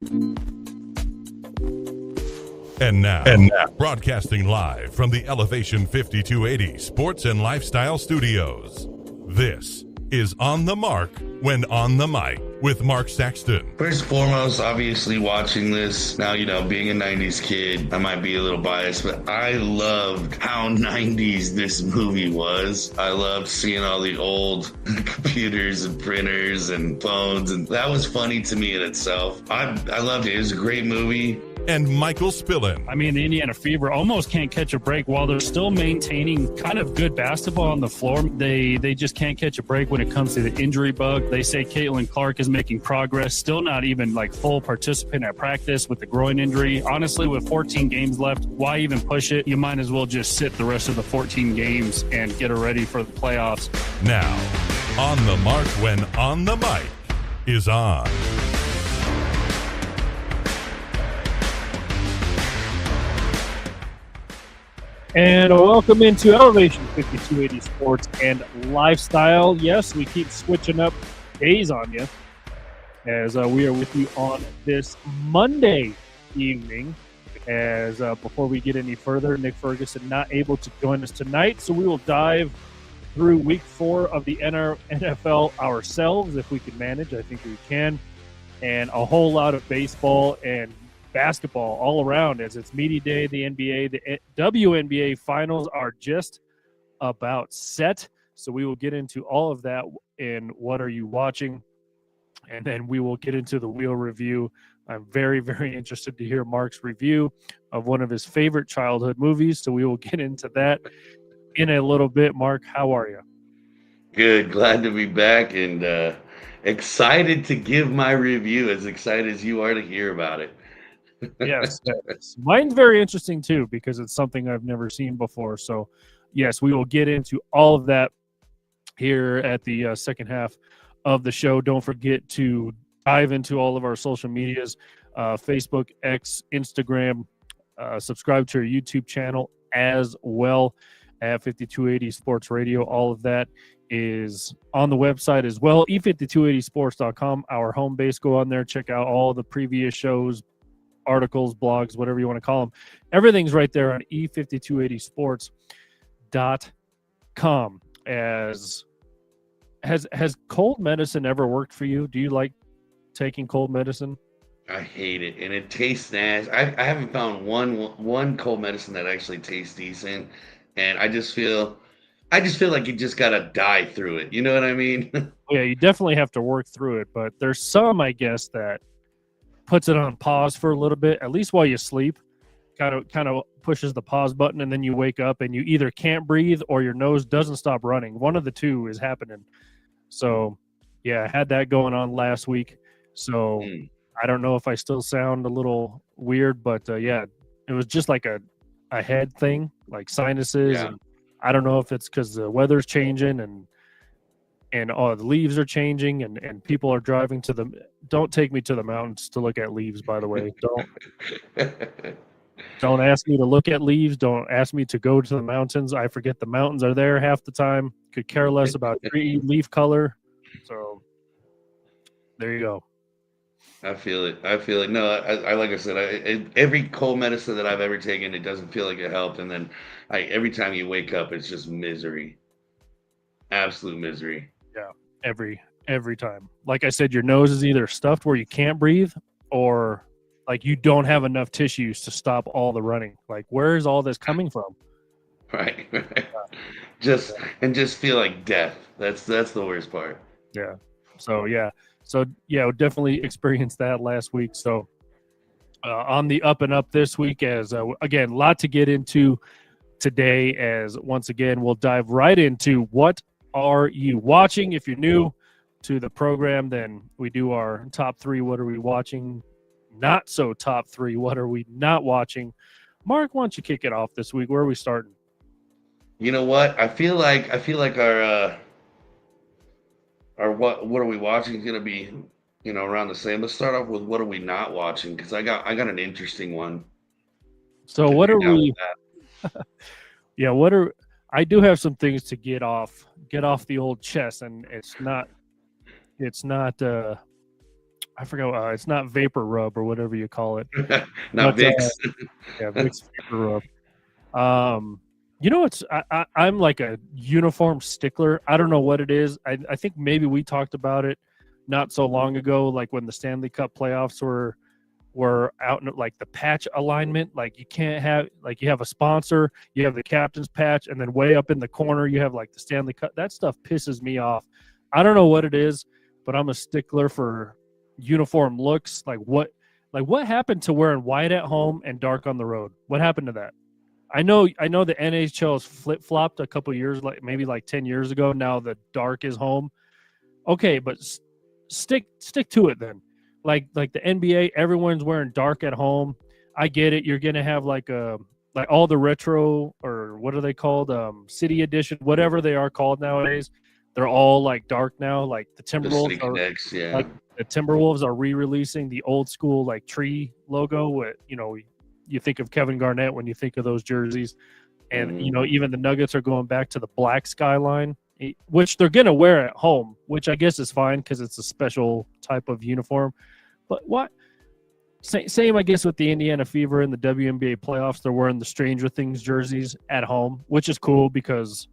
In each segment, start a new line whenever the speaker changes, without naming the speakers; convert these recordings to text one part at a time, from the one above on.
And now, broadcasting live from the Elevation 5280 Sports and Lifestyle Studios. This is On the Mark when on the mic with Mark Saxton.
First and foremost, obviously watching this now, being a 90s kid, I might be a little biased, but I loved how 90s this movie was. I loved seeing all the old computers and printers and phones, and that was funny to me in itself. I loved it. It was a great movie.
And Michael Spillin.
I mean, the Indiana Fever almost can't catch a break while they're still maintaining kind of good basketball on the floor. They just can't catch a break when it comes to the injury bug. They say Caitlin Clark is making progress, still not even like full participant at practice with the groin injury. Honestly, with 14 games left, why even push it? You might as well just sit the rest of the 14 games and get her ready for the playoffs.
Now, On the Mark when on the mic is on.
And welcome into Elevation 5280 Sports and Lifestyle. Yes, we keep switching up days on you as we are with you on this Monday evening. As before we get any further, Nick Ferguson not able to join us tonight, so we will dive through Week 4 of the NFL ourselves if we can manage. I think we can, and a whole lot of baseball and basketball all around as it's media day. The NBA, the WNBA finals are just about set. So we will get into all of that in What Are You Watching? And then we will get into the wheel review. I'm very, very interested to hear Mark's review of one of his favorite childhood movies. So we will get into that in a little bit. Mark, how are you?
Good. Glad to be back and excited to give my review, as excited as you are to hear about it.
Yes. Mine's very interesting too, because it's something I've never seen before. So yes, we will get into all of that here at the second half of the show. Don't forget to dive into all of our social medias, Facebook, X, Instagram, subscribe to our YouTube channel as well at 5280 Sports Radio. All of that is on the website as well, e5280sports.com, our home base. Go on there, check out all the previous shows, articles, blogs, whatever you want to call them. Everything's right there on e5280sports.com. Has cold medicine ever worked for you? Do you like taking cold medicine?
I hate it, and it tastes nasty. I haven't found one cold medicine that actually tastes decent, and I just feel like you just gotta die through it. You know what I mean?
Yeah, you definitely have to work through it, but there's some, I guess, that puts it on pause for a little bit, at least while you sleep. Kind of pushes the pause button, and then you wake up and you either can't breathe or your nose doesn't stop running. One of the two is happening. So, yeah, I had that going on last week. So I don't know if I still sound a little weird, but yeah, it was just like a head thing, like sinuses.
Yeah.
And I don't know if it's because the weather's changing and all the leaves are changing and people are driving to the. Don't take me to the mountains to look at leaves, by the way. Don't ask me to look at leaves. Don't ask me to go to the mountains. I forget the mountains are there half the time. Could care less about tree leaf color. So there you go.
I feel it. No, I like I said, every cold medicine that I've ever taken, it doesn't feel like it helped. And then every time you wake up, it's just misery. Absolute misery.
Yeah, every time. Like I said, your nose is either stuffed where you can't breathe or like you don't have enough tissues to stop all the running. Like, where is all this coming from?
Right. Just feel like death. That's the worst part.
Yeah. So definitely experienced that last week. So on the up and up this week, as again, a lot to get into today. As once again, we'll dive right into What Are You Watching? If you're new to the program, then we do our top 3. What are we watching? Not so top 3. What are we not watching? Mark, why don't you kick it off this week? Where are we starting?
You know what? I feel like our what are we watching is gonna be, around the same. Let's start off with what are we not watching, because I got an interesting one.
So what are we? Yeah, I do have some things to get off the old chest, and it's not I forgot. It's not Vapor Rub or whatever you call it.
Not
But,
Vicks.
Yeah, Vicks Vapor Rub. I'm like a uniform stickler. I don't know what it is. I think maybe we talked about it not so long ago, like when the Stanley Cup playoffs were out in like the patch alignment. Like you can't have, like, you have a sponsor, you have the captain's patch, and then way up in the corner you have like the Stanley Cup. That stuff pisses me off. I don't know what it is, but I'm a stickler for uniform looks. Like what happened to wearing white at home and dark on the road? What happened to that? I know the NHL has flip-flopped a couple years, like maybe like 10 years ago. Now the dark is home. Okay, but stick to it then. Like the NBA, everyone's wearing dark at home. I get it. You're gonna have like all the retro, or what are they called? City edition, whatever they are called nowadays. They're all like dark now. Like the Timberwolves
Connects, yeah.
like the Timberwolves are re-releasing the old school like tree logo. With you think of Kevin Garnett when you think of those jerseys, and even the Nuggets are going back to the black skyline, which they're gonna wear at home, which I guess is fine because it's a special type of uniform. But what? Same, I guess, with the Indiana Fever and the WNBA playoffs. They're wearing the Stranger Things jerseys at home, which is cool because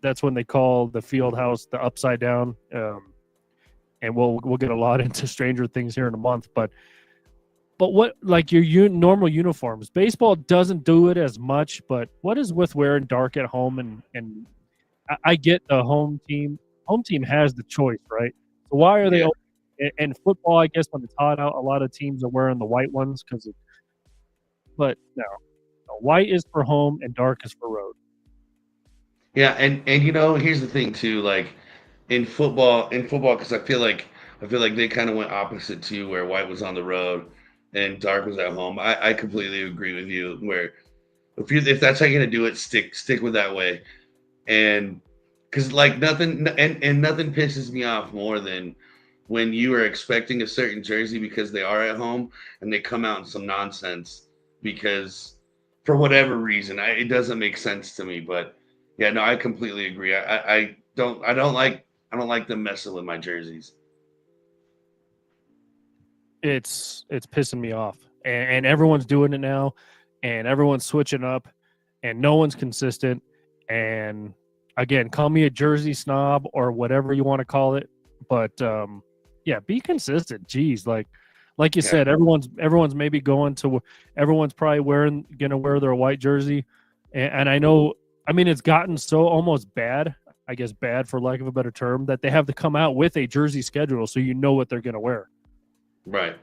that's when they call the field house the Upside Down. And we'll get a lot into Stranger Things here in a month, but what, like your normal uniforms? Baseball doesn't do it as much, but what is with wearing dark at home? And I get the home team has the choice, right? So why are they? And football, I guess, when it's hot out, a lot of teams are wearing the white ones but no, white is for home and dark is for road.
Yeah, and here's the thing too, like in football, because I feel like they kind of went opposite too, where white was on the road and dark was at home. I completely agree with you. Where if that's how you're gonna do it, stick with that way, and because like nothing and nothing pisses me off more than when you are expecting a certain jersey because they are at home and they come out in some nonsense because for whatever reason it doesn't make sense to me. But yeah, no, I completely agree. I don't like them messing with my jerseys.
It's pissing me off, and everyone's doing it now, and everyone's switching up, and no one's consistent. And again, call me a jersey snob or whatever you want to call it, but yeah, be consistent. Jeez, like you said, everyone's maybe everyone's probably gonna wear their white jersey, and I know. I mean, it's gotten so almost bad, I guess bad for lack of a better term, that they have to come out with a jersey schedule so you know what they're going to wear.
Right.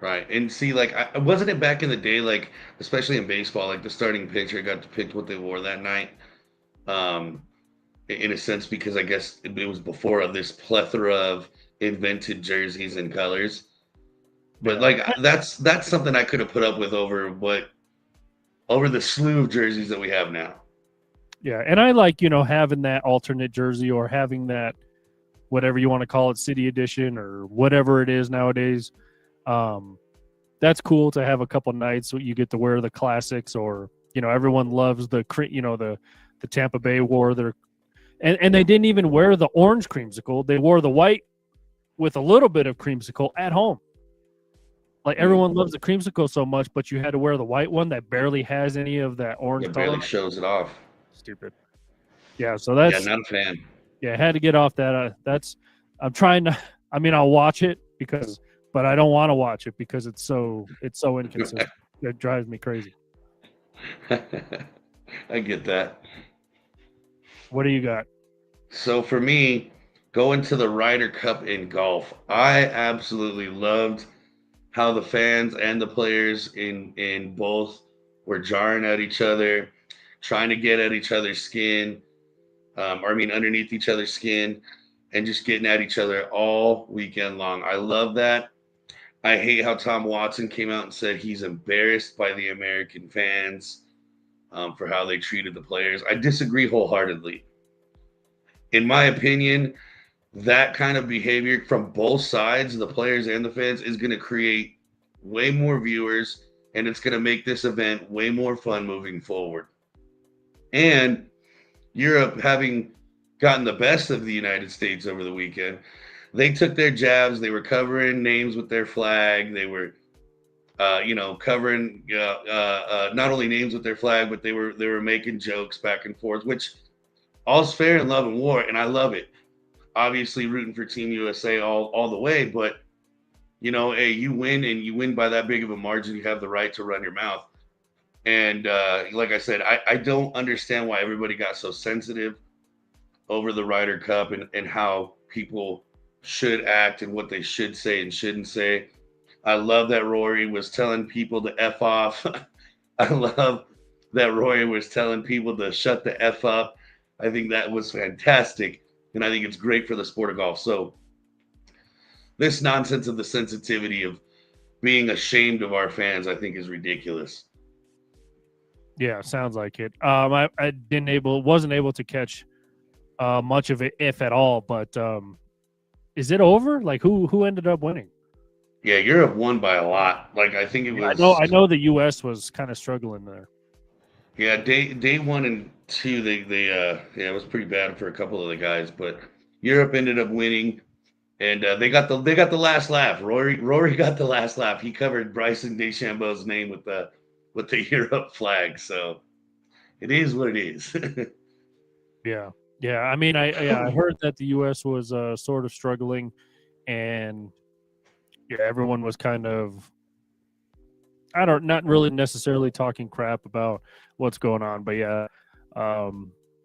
And see, like, wasn't it back in the day, like, especially in baseball, like the starting pitcher got to pick what they wore that night, in a sense, because I guess it was before of this plethora of invented jerseys and colors. But like, that's something I could have put up with over the slew of jerseys that we have now.
Yeah, and I like, having that alternate jersey or having that, whatever you want to call it, city edition or whatever it is nowadays. That's cool to have a couple nights so you get to wear the classics, or, everyone loves the Tampa Bay wore their, and they didn't even wear the orange creamsicle. They wore the white with a little bit of creamsicle at home. Like, everyone loves the creamsicle so much, but you had to wear the white one that barely has any of that orange color.
It barely shows it off.
Stupid. Yeah, so that's...
Yeah, not a fan.
Yeah, I had to get off that. I'm trying to... I mean, I'll watch it but I don't want to watch it because it's so inconsistent. It drives me crazy.
I get that.
What do you got?
So for me, going to the Ryder Cup in golf, I absolutely loved how the fans and the players in both were jarring at each other, trying to get at each other's skin, underneath each other's skin, and just getting at each other all weekend long. I love that. I hate how Tom Watson came out and said he's embarrassed by the American fans for how they treated the players. I disagree wholeheartedly. In my opinion, that kind of behavior from both sides, the players and the fans, is going to create way more viewers, and it's going to make this event way more fun moving forward. And Europe having gotten the best of the United States over the weekend, they took their jabs. They were covering names with their flag. They were, covering not only names with their flag, but they were making jokes back and forth, which all's fair in love and war, and I love it. Obviously, rooting for Team USA all the way, but hey, you win and you win by that big of a margin. You have the right to run your mouth. And like I said, I don't understand why everybody got so sensitive over the Ryder Cup and how people should act and what they should say and shouldn't say. I love that Rory was telling people to F off. I love that Rory was telling people to shut the F up. I think that was fantastic. And I think it's great for the sport of golf. So this nonsense of the sensitivity of being ashamed of our fans, I think is ridiculous.
Yeah, sounds like it. I wasn't able to catch much of it, if at all. But is it over? Like, who ended up winning?
Yeah, Europe won by a lot. Like, I think it was.
I know the U.S. was kind of struggling there.
Yeah, day 1 and 2, it was pretty bad for a couple of the guys, but Europe ended up winning, and they got the last laugh. Rory got the last laugh. He covered Bryson DeChambeau's name with the Europe flag. So it is what it is.
Yeah. I mean, I heard that the U.S. was sort of struggling, and everyone was kind of not really necessarily talking crap about what's going on, but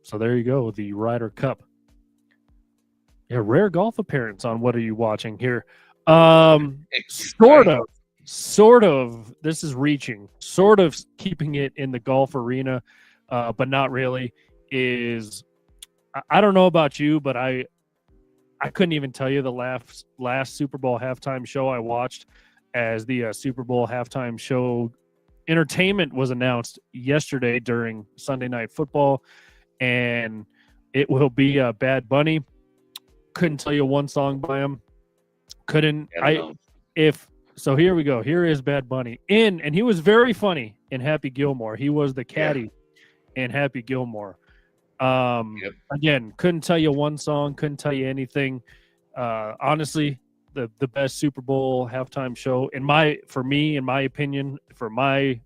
so there you go, the Ryder Cup. Yeah, rare golf appearance on What Are You Watching here? Sort of. This is reaching. Sort of keeping it in the golf arena, but not really. I don't know about you, but I couldn't even tell you the last Super Bowl halftime show I watched, as the Super Bowl halftime show entertainment was announced yesterday during Sunday Night Football, and it will be Bad Bunny. Couldn't tell you one song by him. So here we go. Here is Bad Bunny and he was very funny in Happy Gilmore. He was the caddy in Happy Gilmore. Again, couldn't tell you one song, couldn't tell you anything. Honestly, the best Super Bowl halftime show in my opinion, for my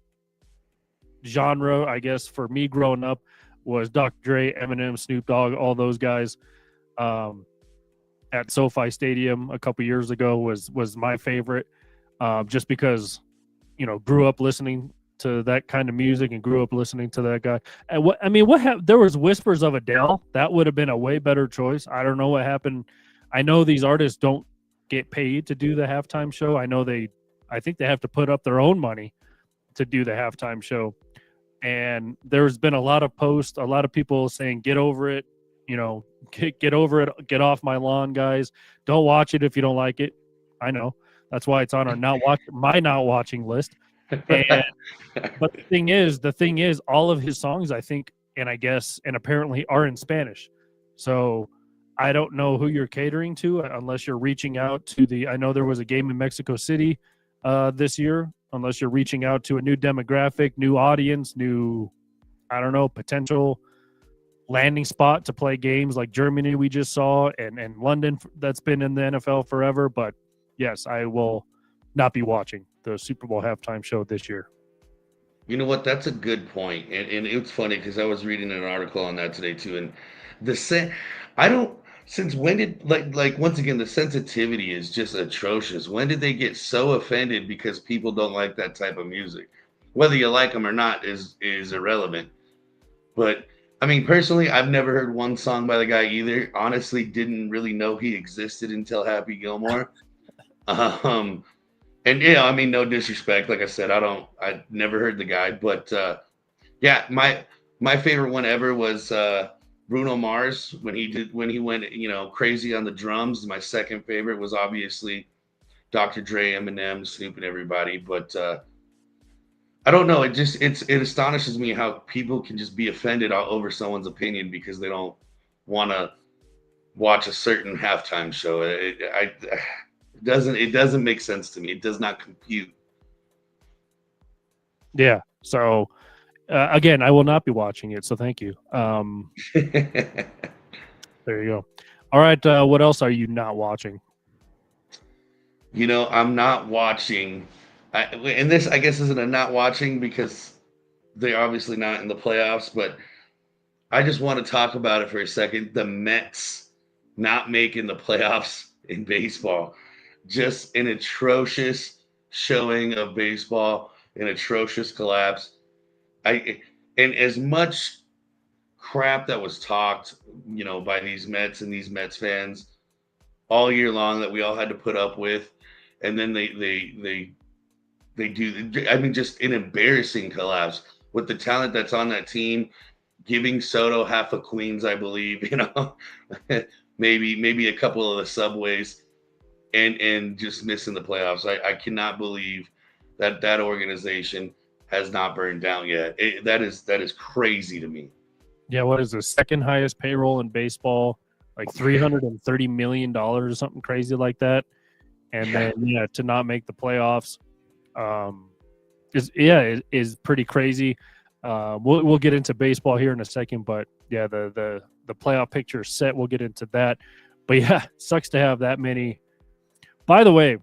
genre, I guess, for me growing up, was Dr. Dre, Eminem, Snoop Dogg, all those guys at SoFi Stadium a couple years ago was my favorite, just because grew up listening to that kind of music and grew up listening to that guy. And there was whispers of Adele. That would have been a way better choice. I don't know what happened. I know these artists don't get paid to do the halftime show. I think they have to put up their own money to do the halftime show. And there's been a lot of posts, a lot of people saying, get over it, get over it, get off my lawn, guys. Don't watch it if you don't like it. I know. That's why it's on our not watching list. But the thing is, all of his songs, I think, and I guess, and apparently are in Spanish. So I don't know who you're catering to unless you're reaching out to I know there was a game in Mexico City this year, unless you're reaching out to a new demographic, new audience, potential landing spot to play games like Germany we just saw and London that's been in the NFL forever. But yes, I will not be watching the Super Bowl halftime show this year.
You know what? That's a good point. And it's funny because I was reading an article on that today too. And since when did like once again, the sensitivity is just atrocious. When did they get so offended because people don't like that type of music? Whether you like them or not is irrelevant. But I mean, personally, I've never heard one song by the guy either. Honestly, didn't really know he existed until Happy Gilmore. And no disrespect. Like I said, I never heard the guy, but my favorite one ever was Bruno Mars when he went crazy on the drums. My second favorite was obviously Dr. Dre, Eminem, Snoop, and everybody. But I don't know. It astonishes me how people can just be offended over someone's opinion because they don't want to watch a certain halftime show. It doesn't make sense to me. It does not compute.
Yeah. So again, I will not be watching it. So thank you. There you go. All right. What else are you not watching?
I'm not watching. And this, I guess, isn't a not watching because they're obviously not in the playoffs, but I just want to talk about it for a second. The Mets not making the playoffs in baseball. Just an atrocious showing of baseball, an atrocious collapse. And as much crap that was talked, by these Mets and these Mets fans all year long that we all had to put up with, and then they do. I mean, just an embarrassing collapse with the talent that's on that team. Giving Soto half of Queens, I believe, maybe a couple of the subways, and just missing the playoffs. I cannot believe that organization has not burned down yet. That is crazy to me.
Yeah, what is the second highest payroll in baseball? Like $330 million or something crazy like that. And then to not make the playoffs is pretty crazy. We'll get into baseball here in a second, but yeah, the playoff picture is set. We'll get into that. But yeah, sucks to have that many. By the way,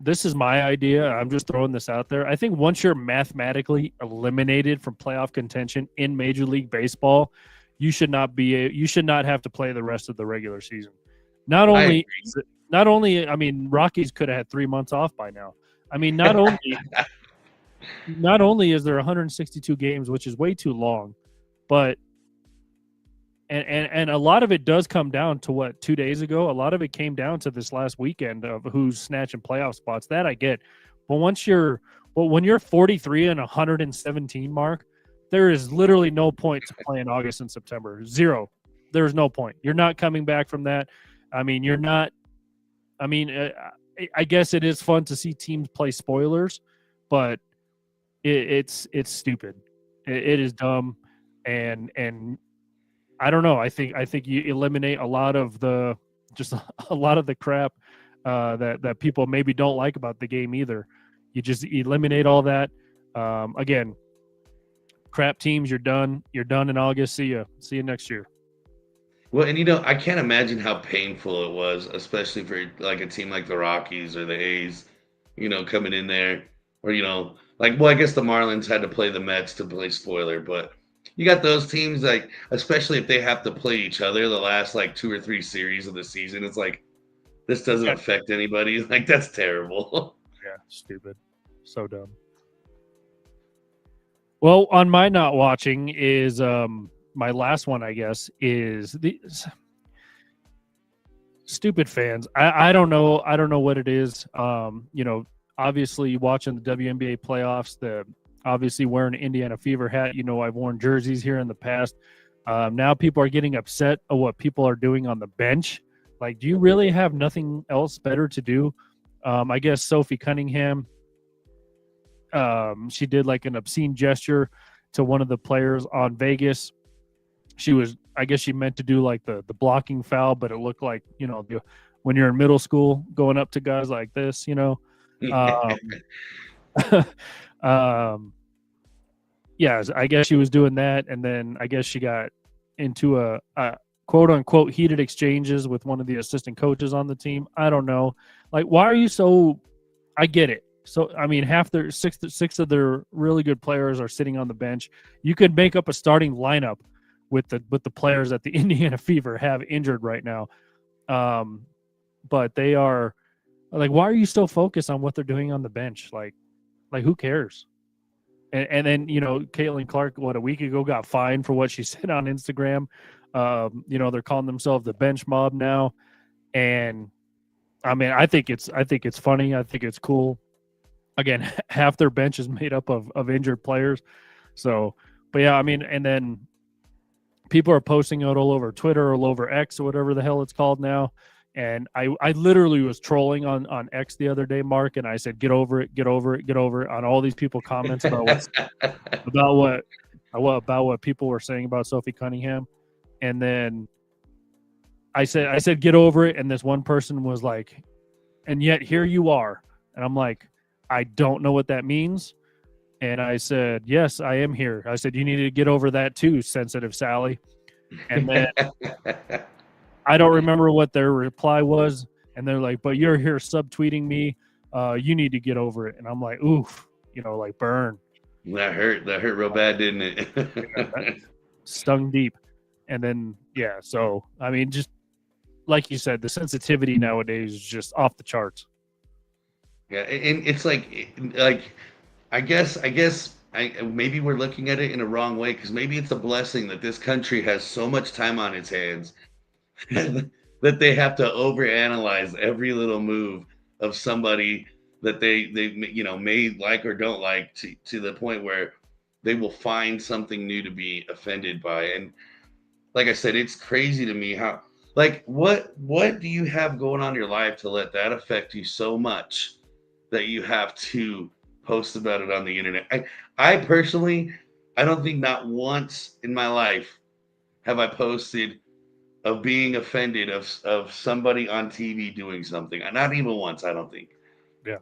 this is my idea. I'm just throwing this out there. I think once you're mathematically eliminated from playoff contention in Major League Baseball, you should not have to play the rest of the regular season. Not only, I mean, Rockies could have had 3 months off by now. I mean, not only is there 162 games, which is way too long, but and a lot of it does come down to what 2 days ago. A lot of it came down to this last weekend of who's snatching playoff spots. That I get, but when you're 43 and 117 mark, there is literally no point to play in August and September. Zero. There's no point. You're not coming back from that. I mean, you're not. I mean, I guess it is fun to see teams play spoilers, but it's stupid. It is dumb, and I don't know. I think you eliminate a lot of the crap that people maybe don't like about the game either. You just eliminate all that. Again, crap teams. You're done. You're done in August. See you next year.
Well, and I can't imagine how painful it was, especially for like a team like the Rockies or the A's, coming in there, or I guess the Marlins had to play the Mets to play spoiler, but you got those teams, like, especially if they have to play each other the last like 2 or 3 series of the season, it's like this doesn't affect anybody. Like, that's terrible.
Yeah, stupid, so dumb. Well, on my not watching is my last one, I guess, is the stupid fans. I don't know what it is. Obviously watching the WNBA playoffs, obviously wearing an Indiana Fever hat. I've worn jerseys here in the past. Now people are getting upset at what people are doing on the bench. Like, do you really have nothing else better to do? I guess Sophie Cunningham, she did like an obscene gesture to one of the players on Vegas. I guess she meant to do like the blocking foul, but it looked like, when you're in middle school going up to guys like this, yeah, I guess she was doing that. And then I guess she got into a quote unquote heated exchanges with one of the assistant coaches on the team. I don't know. Like, why are you so, I get it. So, I mean, six of their really good players are sitting on the bench. You could make up a starting lineup with the players that the Indiana Fever have injured right now. But they are like, why are you so focused on what they're doing on the bench? Like who cares? And then, Caitlin Clark, a week ago got fined for what she said on Instagram. They're calling themselves the bench mob now. And I mean, I think it's funny. I think it's cool. Again, half their bench is made up of injured players. So, but yeah, I mean, and then people are posting it all over Twitter, all over X, or whatever the hell it's called now. And I literally was trolling on X the other day, Mark, and I said, get over it on all these people comments about what people were saying about Sophie Cunningham. And then I said, get over it. And this one person was like, and yet here you are. And I'm like, I don't know what that means. And I said, yes, I am here. I said, you need to get over that too, sensitive Sally. And then I don't remember what their reply was. And they're like, but you're here subtweeting me. You need to get over it. And I'm like, oof, like burn.
That hurt real bad, didn't it?
That stung deep. And then, so, I mean, just like you said, the sensitivity nowadays is just off the charts.
Yeah, and it's like I guess maybe we're looking at it in a wrong way, because maybe it's a blessing that this country has so much time on its hands that they have to overanalyze every little move of somebody that they may like or don't like, to the point where they will find something new to be offended by. And like I said, it's crazy to me how, like, what do you have going on in your life to let that affect you so much that you have to post about it on the internet? I personally, I don't think not once in my life have I posted of being offended of somebody on TV doing something. Not even once, I don't think.
Yeah.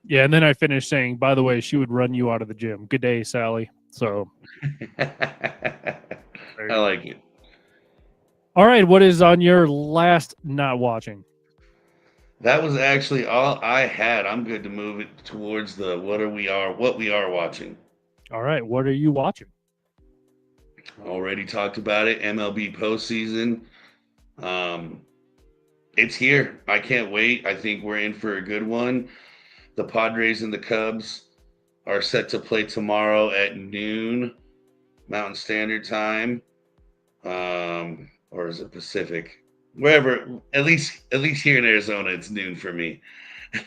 Yeah, and then I finished saying, by the way, she would run you out of the gym. Good day, Sally. So
I like it.
All right, what is on your last not watching?
That was actually all I had. I'm good to move it towards the what we are watching.
All right, what are you watching?
Already talked about it. MLB Postseason. It's here. I can't wait. I think we're in for a good one. The Padres and the Cubs are set to play tomorrow at noon Mountain Standard Time. Or is it Pacific? Wherever, at least here in Arizona, it's noon for me.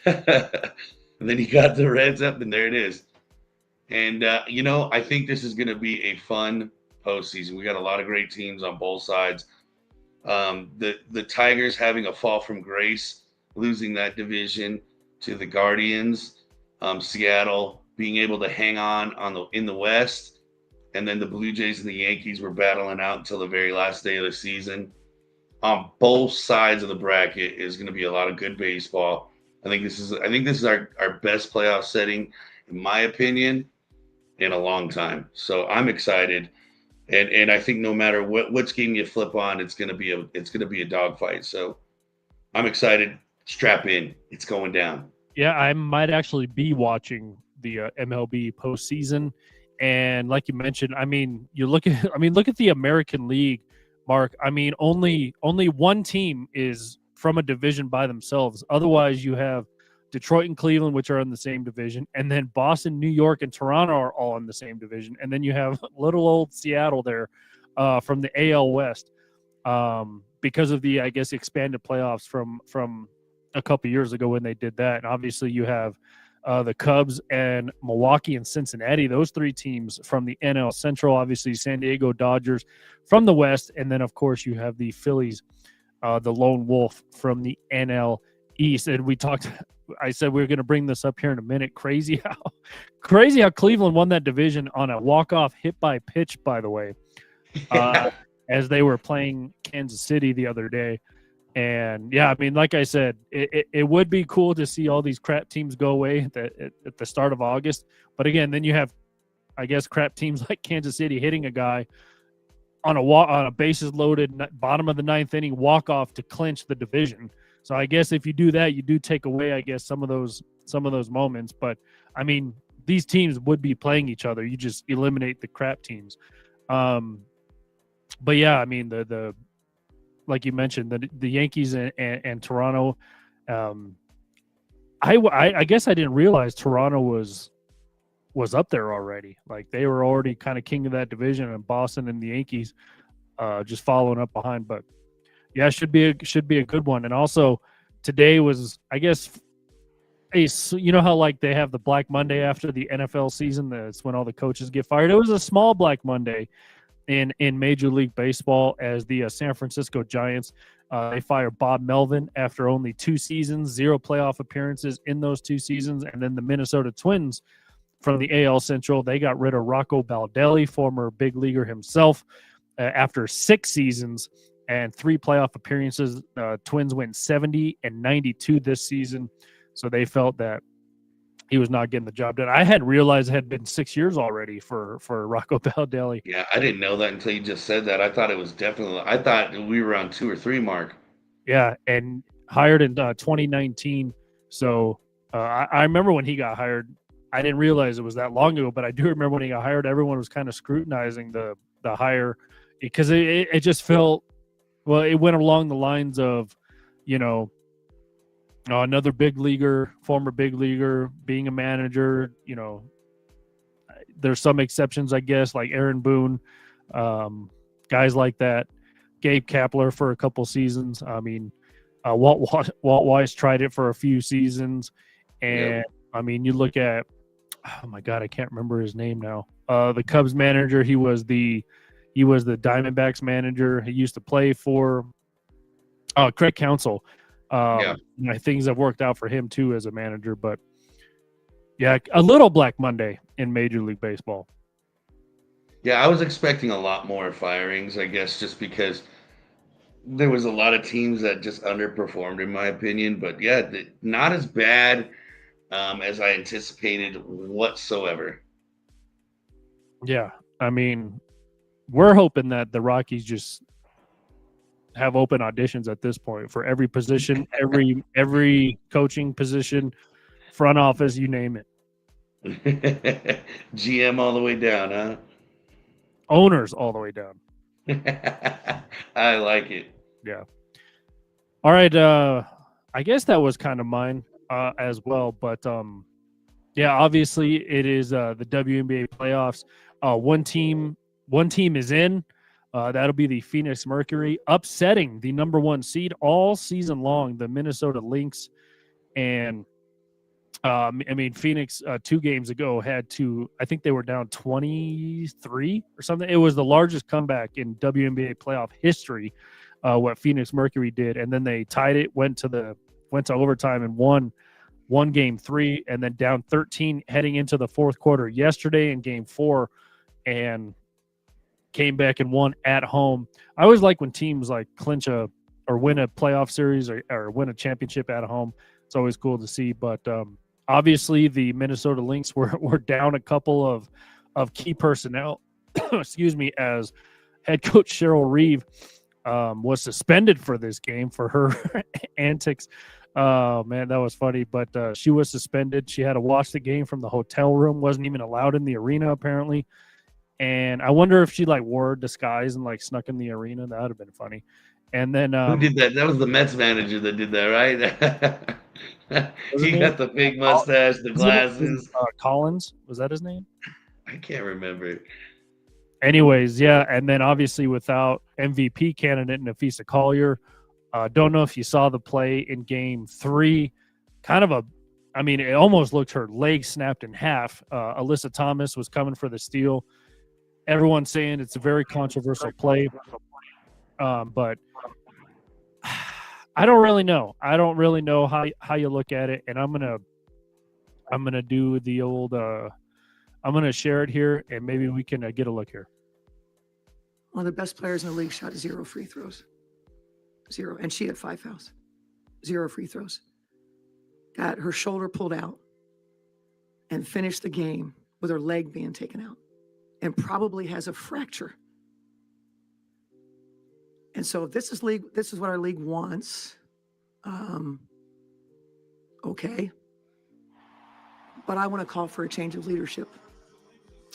And then you got the Reds up, and there it is. And I think this is going to be a fun postseason. We got a lot of great teams on both sides. The Tigers having a fall from grace, losing that division to the Guardians. Seattle being able to hang on in the West, and then the Blue Jays and the Yankees were battling out until the very last day of the season. On both sides of the bracket is going to be a lot of good baseball. I think this is our best playoff setting, in my opinion, in a long time. So I'm excited, and I think no matter which game you flip on, it's going to be a dogfight. So I'm excited. Strap in. It's going down.
Yeah, I might actually be watching the MLB postseason, and like you mentioned, look at the American League, Mark. I mean, only one team is from a division by themselves. Otherwise, you have Detroit and Cleveland, which are in the same division, and then Boston, New York, and Toronto are all in the same division, and then you have little old Seattle there from the AL West because of the, I guess, expanded playoffs from a couple years ago when they did that. And obviously, you have the Cubs and Milwaukee and Cincinnati, those three teams from the NL Central. Obviously, San Diego Dodgers from the West, and then of course you have the Phillies, the lone wolf from the NL East. And I said we were going to bring this up here in a minute. Crazy how Cleveland won that division on a walk-off hit by pitch, by the way, as they were playing Kansas City the other day. And yeah, I mean, like I said, it would be cool to see all these crap teams go away at the start of August. But again, then you have, I guess, crap teams like Kansas City hitting a guy on a bases loaded bottom of the ninth inning walk-off to clinch the division. So I guess if you do that, you do take away, I guess, some of those moments. But I mean, these teams would be playing each other. You just eliminate the crap teams. But yeah, I mean, the like you mentioned, the Yankees and Toronto. I guess I didn't realize Toronto was up there already. Like they were already kind of king of that division, and Boston and the Yankees just following up behind. But yeah, should be a good one. And also today was, I guess, you know how like they have the Black Monday after the NFL season. That's when all the coaches get fired. It was a small Black Monday in Major League Baseball, as the San Francisco Giants, they fired Bob Melvin after only 2 seasons, 0 playoff appearances in those 2 seasons. And then the Minnesota Twins from the AL Central, they got rid of Rocco Baldelli, former big leaguer himself, after 6 seasons and 3 playoff appearances. Twins went 70-92 this season. So they felt that he was not getting the job done. I hadn't realized it had been 6 years already for Rocco Baldelli.
Yeah, I didn't know that until you just said that. I thought we were on 2 or 3 mark.
Yeah, and hired in 2019. So I remember when he got hired. I didn't realize it was that long ago, but I do remember when he got hired. Everyone was kind of scrutinizing the hire because it just felt, well, it went along the lines of, you know, another big leaguer, former big leaguer, being a manager. You know, there's some exceptions, I guess, like Aaron Boone, guys like that. Gabe Kapler for a couple seasons. I mean, Walt Weiss tried it for a few seasons, and I mean, you look at, oh my God, I can't remember his name now. The Cubs manager, he was the Diamondbacks manager. He used to play for Craig Counsell. Things have worked out for him too as a manager, but yeah, a little Black Monday in Major League Baseball.
Yeah, I was expecting a lot more firings, I guess, just because there was a lot of teams that just underperformed, in my opinion. But yeah, not as bad as I anticipated whatsoever.
Yeah, I mean, we're hoping that the Rockies just have open auditions at this point for every position, every coaching position, front office, you name it.
GM all the way down, huh?
Owners all the way down.
I like it.
Yeah. All right. I guess that was kind of mine as well. But yeah, obviously it is the WNBA playoffs. One team is in. That'll be the Phoenix Mercury, upsetting the number 1 seed all season long, the Minnesota Lynx. And I mean, Phoenix 2 games ago had to, I think they were down 23 or something. It was the largest comeback in WNBA playoff history, what Phoenix Mercury did. And then they tied it, went to overtime and won game 3, and then down 13 heading into the fourth quarter yesterday in game 4, and came back and won at home. I always like when teams like clinch or win a playoff series or win a championship at home. It's always cool to see. But obviously the Minnesota Lynx were down a couple of key personnel, excuse me, as head coach Cheryl Reeve was suspended for this game for her antics. Man, that was funny. But she was suspended. She had to watch the game from the hotel room, wasn't even allowed in the arena apparently. And I wonder if she like wore a disguise and like snuck in the arena. That would have been funny. And then
who did that? That was the Mets manager that did that, right? He got the big mustache, the glasses.
Collins, was that his name?
I can't remember.
Anyways, yeah, and then obviously without MVP candidate Nafisa Collier, don't know if you saw the play in Game 3. I mean, it almost looked her leg snapped in half. Alyssa Thomas was coming for the steal. Everyone's saying it's a very controversial play, but I don't really know. I don't really know how you look at it, and I'm gonna do the old. I'm gonna share it here, and maybe we can get a look here.
One of the best players in the league shot 0 free throws, 0, and she had 5 fouls, 0 free throws. Got her shoulder pulled out, and finished the game with her leg being taken out, and probably has a fracture. And so if this is what our league wants. Okay. But I want to call for a change of leadership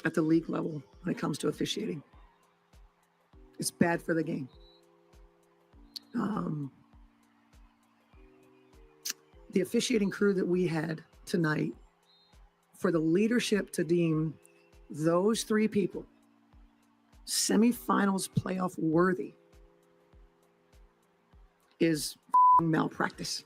at the league level when it comes to officiating. It's bad for the game. The officiating crew that we had tonight, for the leadership to deem those 3 people semifinals playoff worthy is malpractice.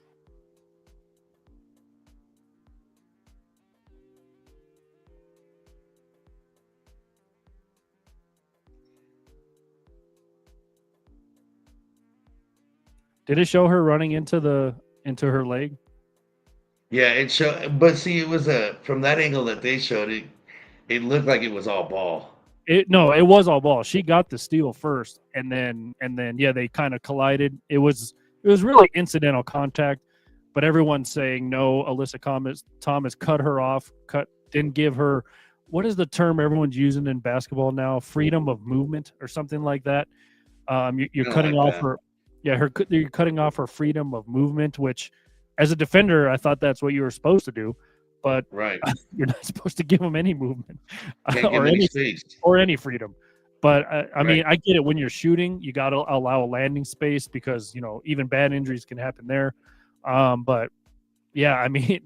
Did it show her running into her leg?
Yeah, it showed, but see, it was from that angle that they showed it. It looked like it was all ball.
It was all ball. She got the steal first, and then yeah, they kind of collided. It was really incidental contact, but everyone's saying no. Alyssa Thomas cut her off. Didn't give her, what is the term everyone's using in basketball now? Freedom of movement or something like that. You're cutting off her. you're cutting off her freedom of movement, which as a defender, I thought that's what you were supposed to do, but
Right.
you're not supposed to give them any movement
Can't give
or
any
any
space.
or any freedom. But I mean,
Right.
I get it. When you're shooting, you got to allow a landing space because even bad injuries can happen there. But yeah, I mean,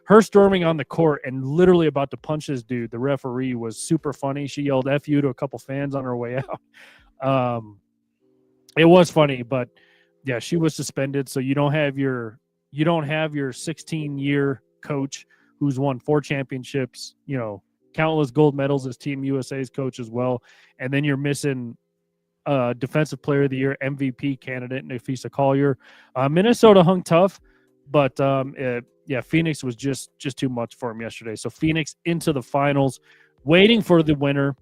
her storming on the court and literally about to punch this dude, the referee, was super funny. She yelled "F you" to a couple fans on her way out. It was funny, but yeah, she was suspended. So you don't have your 16-year coach who's won 4 championships, countless gold medals as Team USA's coach as well, and then you're missing Defensive Player of the Year MVP candidate Nafisa Collier. Minnesota hung tough, but Phoenix was just too much for him yesterday. So Phoenix into the finals, waiting for the winner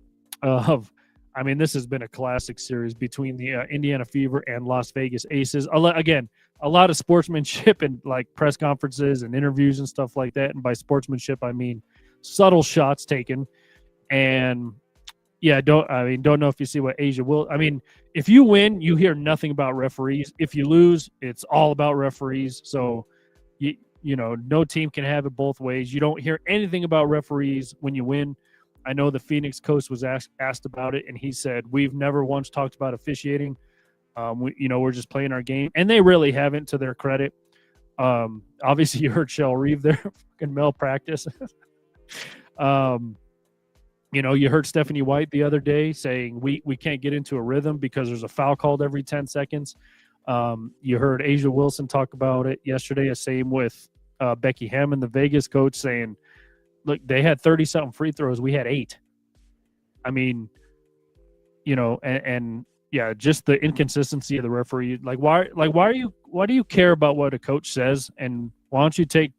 of. I mean, this has been a classic series between the Indiana Fever and Las Vegas Aces. Again, a lot of sportsmanship and like press conferences and interviews and stuff like that. And by sportsmanship, I mean subtle shots taken. And yeah, don't know if you see what Asia will. I mean, if you win, you hear nothing about referees. If you lose, it's all about referees. So no team can have it both ways. You don't hear anything about referees when you win. I know the Phoenix coach was asked about it, and he said, "We've never once talked about officiating. We're just playing our game," and they really haven't, to their credit. Obviously, you heard Shell Reeve there, fucking malpractice. You heard Stephanie White the other day saying we can't get into a rhythm because there's a foul called every 10 seconds. You heard Asia Wilson talk about it yesterday. Same with Becky Hammond, the Vegas coach, saying, look, they had 30-something free throws. We had 8. I mean, and yeah, just the inconsistency of the referee. Why do you care about what a coach says? And why don't you take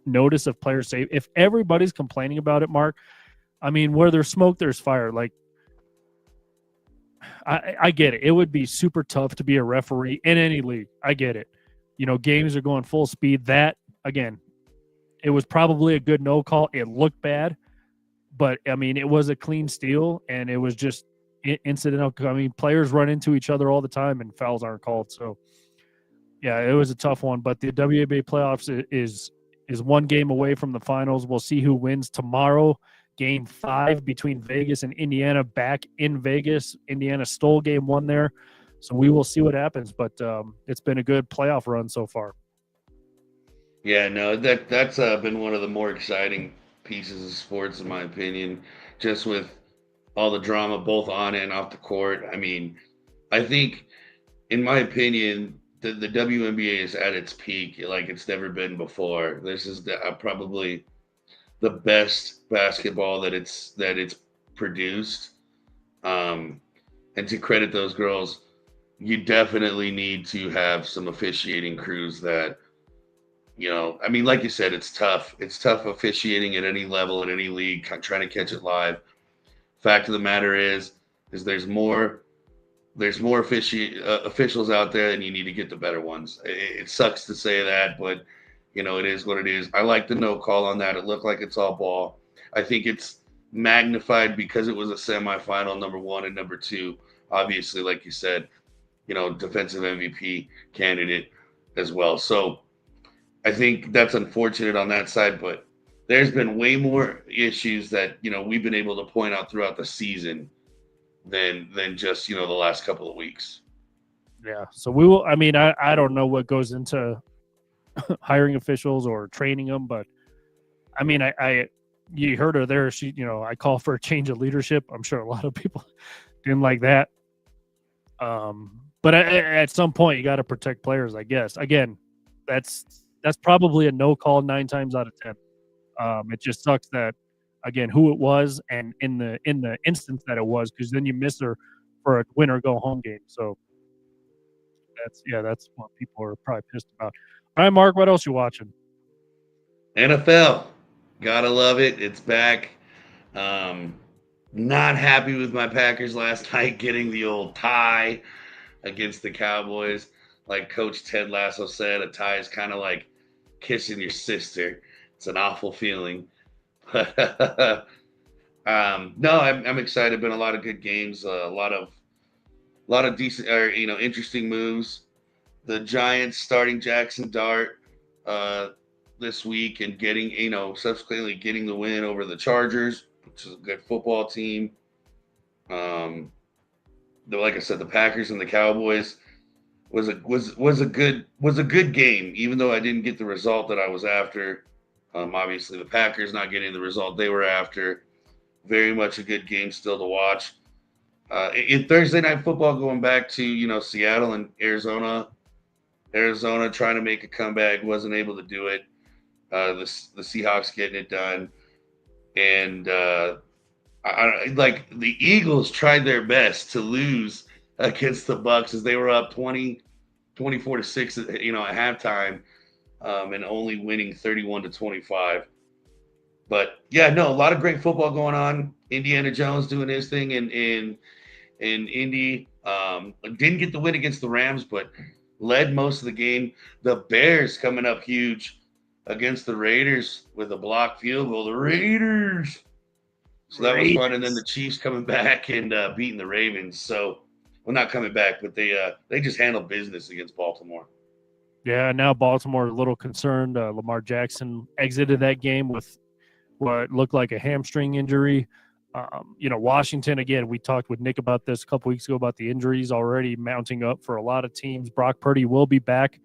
notice of player safety? If everybody's complaining about it, Mark, I mean, where there's smoke, there's fire. Like, I get it. It would be super tough to be a referee in any league. I get it. Games are going full speed. That, again, it was probably a good no call. It looked bad, but I mean, it was a clean steal, and it was just incidental. I mean, players run into each other all the time, and fouls aren't called. So, yeah, it was a tough one. But the WNBA playoffs is one game away from the finals. We'll see who wins tomorrow. Game 5 between Vegas and Indiana, back in Vegas. Indiana stole game 1 there, so we will see what happens. But it's been a good playoff run so far.
Yeah, no, that's been one of the more exciting pieces of sports, in my opinion, just with all the drama both on and off the court. I mean, I think, in my opinion, the WNBA is at its peak like it's never been before. This is probably the best basketball that it's produced. And to credit those girls, you definitely need to have some officiating crews that, I mean, like you said, it's tough. It's tough officiating at any level, at any league, trying to catch it live. Fact of the matter is there's more officials out there, and you need to get the better ones. It sucks to say that, but it is what it is. I like the no call on that. It looked like it's all ball. I think it's magnified because it was a semifinal, number 1 and number 2. Obviously, like you said, defensive MVP candidate as well. So I think that's unfortunate on that side, but there's been way more issues that, we've been able to point out throughout the season than just, the last couple of weeks.
Yeah. So we will, I mean, I don't know what goes into hiring officials or training them, but I mean, you heard her there. She, I call for a change of leadership. I'm sure a lot of people didn't like that. But at some point you got to protect players, I guess. Again, that's probably a no call 9 times out of 10. It just sucks that, again, who it was, and in the instance that it was, because then you miss her for a win or go home game. So that's what people are probably pissed about. All right, Mark, what else you watching?
NFL, gotta love it. It's back. Not happy with my Packers last night getting the old tie against the Cowboys. Like Coach Ted Lasso said, a tie is kind of like kissing your sister. It's an awful feeling. No, I'm excited. Been a lot of good games, a lot of lot of decent or interesting moves. The Giants starting Jackson Dart this week and getting subsequently getting the win over the Chargers, which is a good football team. Like I said, the Packers and the Cowboys was a good game, even though I didn't get the result that I was after. Obviously, the Packers not getting the result they were after. Very much a good game still to watch. In Thursday night football, going back to Seattle and Arizona. Arizona trying to make a comeback, wasn't able to do it. The Seahawks getting it done, and like the Eagles tried their best to lose against the Bucks as they were up 24-6 at halftime, and only winning 31-25. But yeah, no, a lot of great football going on. Indiana Jones doing his thing in Indy. Didn't get the win against the Rams, but led most of the game. The Bears coming up huge against the Raiders with a blocked field goal. The Raiders. So that was fun. And then the Chiefs coming back and beating the Ravens. So, well, not coming back, but they just handled business against Baltimore.
Yeah, now Baltimore a little concerned. Lamar Jackson exited that game with what looked like a hamstring injury. Washington, again, we talked with Nick about this a couple weeks ago about the injuries already mounting up for a lot of teams. Brock Purdy will be back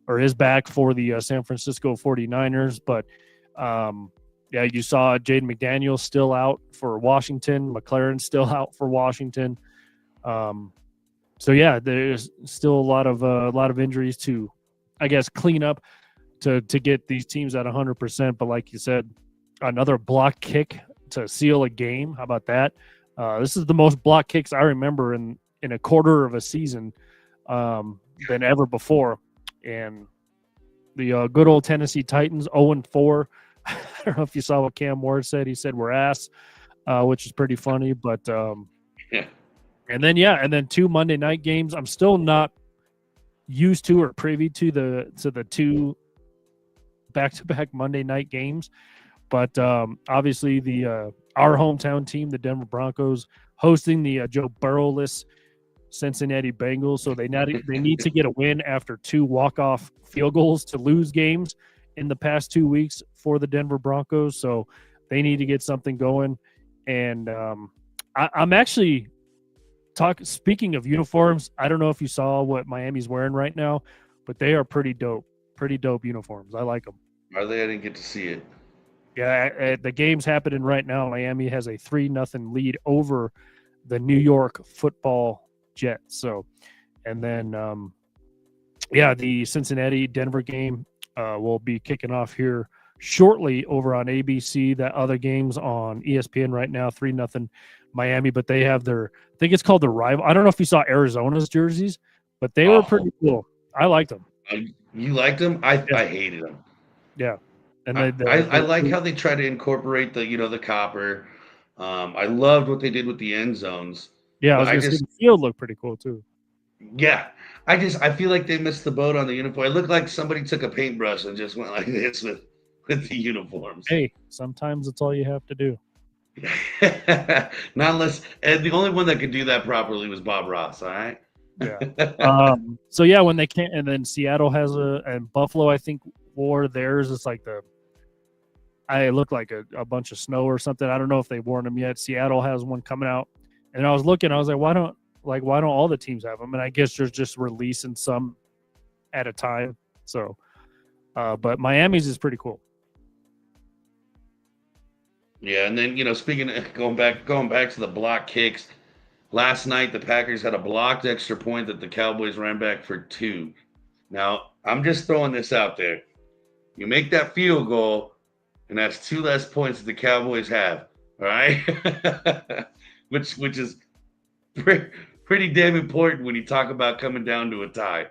or is back for the San Francisco 49ers. But, you saw Jaden McDaniels still out for Washington. McLaren still out for Washington. There's still a lot of injuries to, I guess, clean up to get these teams at 100%. But like you said, another block kick to seal a game. How about that? This is the most block kicks I remember in a quarter of a season than ever before. And the good old Tennessee Titans 0-4. I don't know if you saw what Cam Ward said. He said we're ass, which is pretty funny. But
yeah.
And then 2 Monday night games. I'm still not used to or privy to the 2 back-to-back Monday night games. But obviously, our hometown team, the Denver Broncos, hosting the Joe Burrow-less Cincinnati Bengals. So they need to get a win after 2 walk-off field goals to lose games in the past 2 weeks for the Denver Broncos. So they need to get something going. And I'm actually speaking of uniforms. I don't know if you saw what Miami's wearing right now, but they are pretty dope uniforms. I like them.
Are they? I didn't get to see it.
Yeah, the game's happening right now. Miami has a 3-0 lead over the New York Football Jets. So, and then, the Cincinnati-Denver game will be kicking off here shortly over on ABC. That other game's on ESPN right now, 3-0 Miami. But they have I think it's called the Rival. I don't know if you saw Arizona's jerseys, but they were pretty cool. I liked them.
You liked them? I hated them.
Yeah. And
I like how they try to incorporate the copper. I loved what they did with the end zones.
Yeah, the field looked pretty cool too.
Yeah, I feel like they missed the boat on the uniform. It looked like somebody took a paintbrush and just went like this with the uniforms.
Hey, sometimes that's all you have to do.
Not unless, and the only one that could do that properly was Bob Ross. All right.
Yeah. When they can't, and then Seattle has and Buffalo, I think, wore theirs. It's like it looked like a bunch of snow or something. I don't know if they've worn them yet. Seattle has one coming out, and I was looking. I was like, why don't all the teams have them? And I guess they're just releasing some at a time. So, but Miami's is pretty cool.
Yeah, and then speaking of going back to the block kicks. Last night, the Packers had a blocked extra point that the Cowboys ran back for 2. Now, I'm just throwing this out there. You make that field goal, and that's 2 less points that the Cowboys have, all right? which is pretty damn important when you talk about coming down to a tie.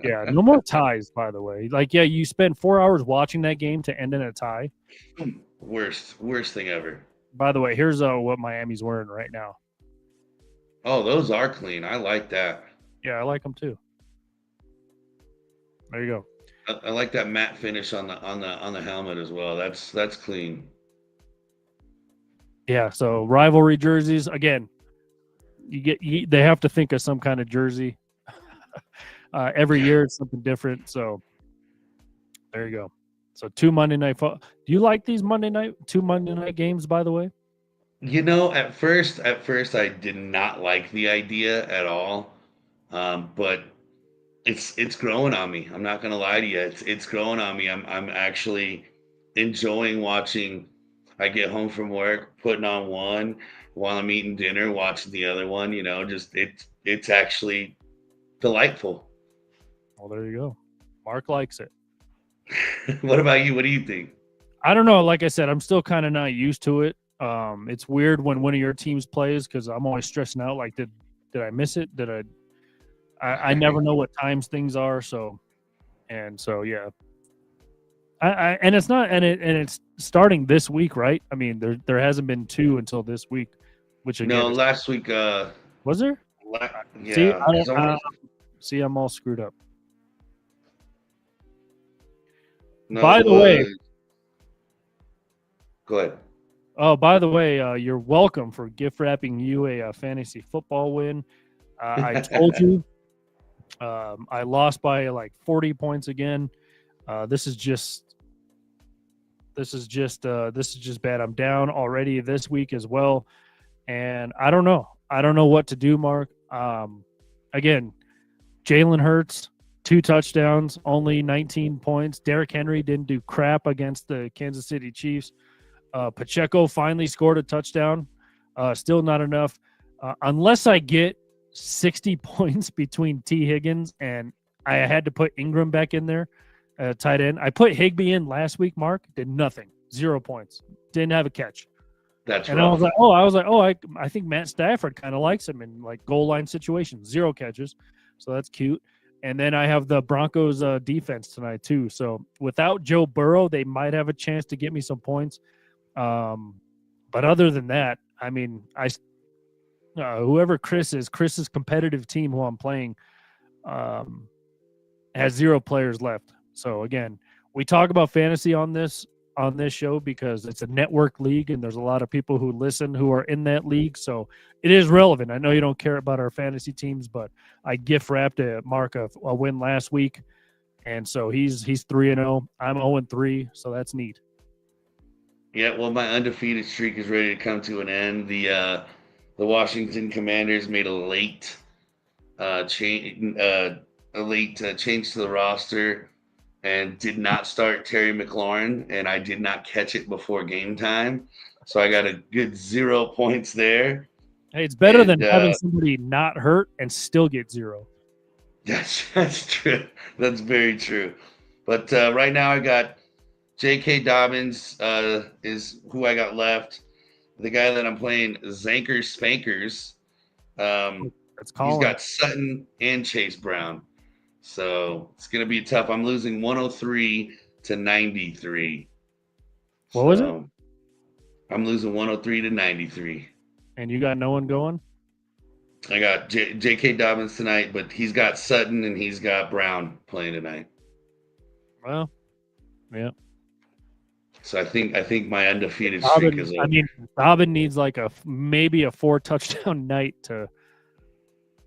Yeah, no more ties, by the way. You spend 4 hours watching that game to end in a tie.
Worst thing ever.
By the way, here's what Miami's wearing right now.
Oh, those are clean. I like that.
Yeah, I like them too. There you go.
I like that matte finish on the helmet as well. That's clean.
Yeah, so rivalry jerseys again. they have to think of some kind of jersey. Every year it's something different. So there you go. So 2 Monday night. Do you like these two Monday night games, by the way?
At first I did not like the idea at all. But it's growing on me. I'm not gonna lie to you. It's growing on me. I'm actually enjoying watching. I get home from work, putting on one while I'm eating dinner, watching the other one. Just it's actually delightful.
Well, there you go. Mark likes it.
What about you? What do you think?
I don't know. Like I said, I'm still kind of not used to it. It's weird when one of your teams plays because I'm always stressing out. Like, did I miss it? I never know what times things are. So yeah. And it's not, and it's starting this week, right? I mean, there hasn't been two until this week, which again,
No, last week.
Was there?
Yeah.
See, I'm all screwed up.
No,
By the way,
go ahead.
Oh, by the way, you're welcome for gift wrapping you a fantasy football win. I told you, I lost by like 40 points again. This is just bad. I'm down already this week as well, and I don't know what to do, Mark. Again, Jalen Hurts, 2 touchdowns, only 19 points. Derrick Henry didn't do crap against the Kansas City Chiefs. Pacheco finally scored a touchdown. Still not enough. Unless I get 60 points between T. Higgins and I had to put Ingram back in there, tight end. I put Higbee in last week, Mark. Did nothing. 0 points. Didn't have a catch.
That's
and
rough.
I think Matt Stafford kind of likes him in like goal line situations. 0 catches. So that's cute. And then I have the Broncos defense tonight too. So without Joe Burrow, they might have a chance to get me some points. But other than that, I mean, whoever Chris's competitive team who I'm playing, has 0 players left. So again, we talk about fantasy on this show because it's a network league and there's a lot of people who listen who are in that league. So it is relevant. I know you don't care about our fantasy teams, but I gift wrapped Mark a win last week. And so he's 3-0. I'm 0-3. So that's neat.
Yeah, well, my undefeated streak is ready to come to an end. The Washington Commanders made a late change to the roster and did not start Terry McLaurin, and I did not catch it before game time, so I got a good 0 points there.
Hey, it's better than having somebody not hurt and still get 0.
That's true. That's very true. But right now I got J.K. Dobbins is who I got left. The guy that I'm playing, Zanker Spankers. He's got Sutton and Chase Brown. So it's going to be tough. I'm losing 103-93.
What was it?
I'm losing 103-93.
And you got no one going?
I got J.K. Dobbins tonight, but he's got Sutton and he's got Brown playing tonight.
Well, yeah.
So I think my undefeated streak is over.
I mean, Dobbin needs like maybe a 4 touchdown night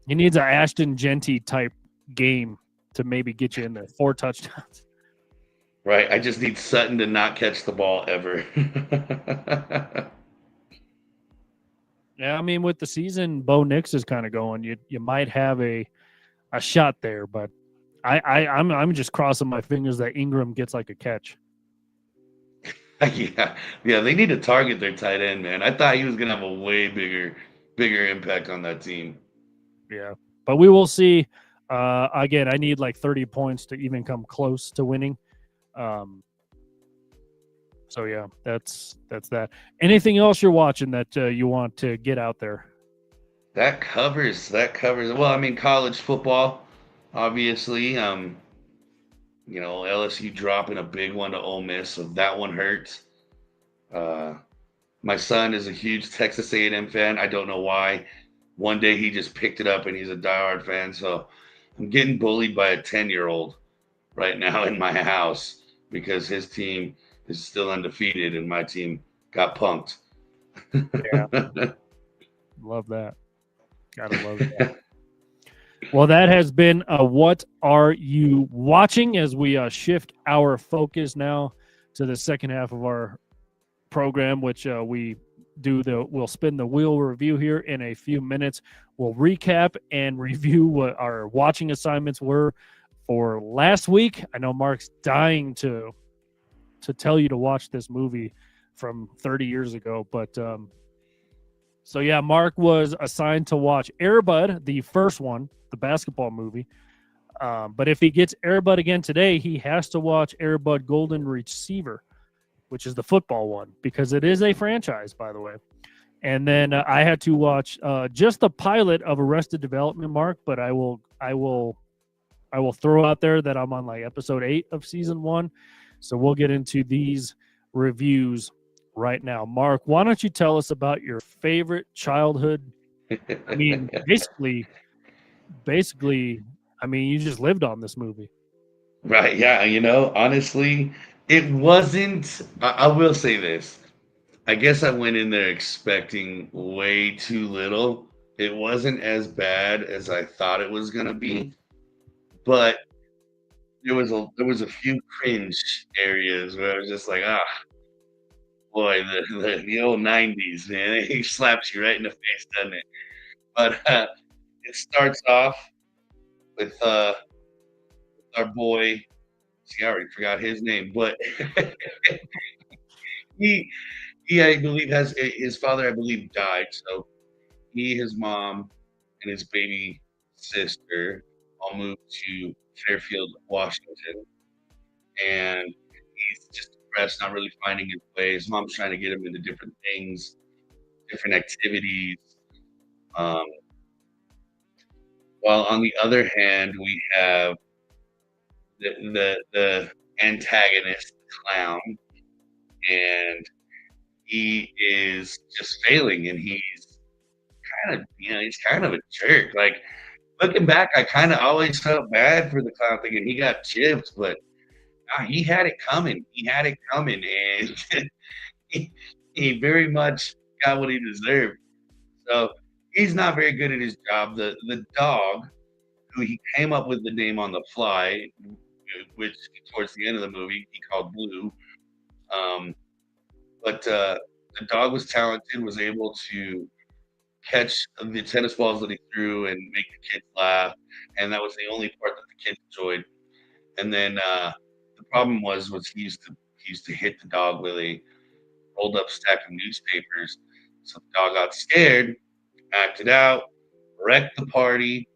he needs an Ashton Genty type game to maybe get you in there. 4 touchdowns.
Right. I just need Sutton to not catch the ball ever.
Yeah, I mean, with the season Bo Nix is kind of going, you might have a shot there, but I'm just crossing my fingers that Ingram gets like a catch.
Yeah, they need to target their tight end, man. I thought he was gonna have a way bigger impact on that team.
Yeah, but we will see. Again, I need like 30 points to even come close to winning. So yeah, that's that. Anything else you're watching that you want to get out there?
That covers. Well, I mean, college football, obviously. LSU dropping a big one to Ole Miss, so that one hurts. My son is a huge Texas A&M fan. I don't know why. One day he just picked it up and he's a diehard fan. So I'm getting bullied by a 10-year-old right now in my house because his team is still undefeated and my team got punked.
Yeah. Love that. Gotta love that. Well, that has been What Are You Watching? As we shift our focus now to the second half of our program, which we'll spin the wheel review here in a few minutes. We'll recap and review what our watching assignments were for last week. I know Mark's dying to tell you to watch this movie from 30 years ago, but so yeah, Mark was assigned to watch Air Bud, the first one, the basketball movie. But if he gets Air Bud again today, he has to watch Air Bud Golden Receiver, which is the football one, because it is a franchise, by the way. And then I had to watch just the pilot of Arrested Development, Mark. But I will throw out there that I'm on like episode 8 of season 1. So we'll get into these reviews right now. Mark, why don't you tell us about your favorite childhood? I mean, basically, I mean, you just lived on this movie.
Right. Yeah. Honestly, it wasn't. I will say this. I guess I went in there expecting way too little. It wasn't as bad as I thought it was gonna be, but there was a few cringe areas where I was just like, boy, the old '90s, man, it slaps you right in the face, doesn't it? But it starts off with our boy. See, I already forgot his name, but he I believe has his father. I believe died, so he, his mom, and his baby sister all moved to Fairfield, Washington, and he's just depressed, not really finding his way. His mom's trying to get him into different things, different activities. Um, while on the other hand, we have the antagonist, the clown, and he is just failing, and he's kind of a jerk. Like, looking back, I kind of always felt bad for the clown, thinking he got chipped, but he had it coming. He had it coming, and he very much got what he deserved. So he's not very good at his job. The dog, who he came up with the name on the fly, which towards the end of the movie he called Blue. But the dog was talented, was able to catch the tennis balls that he threw and make the kids laugh, and that was the only part that the kids enjoyed. And then the problem was he used to hit the dog with a rolled up stack of newspapers. So the dog got scared, acted out, wrecked the party.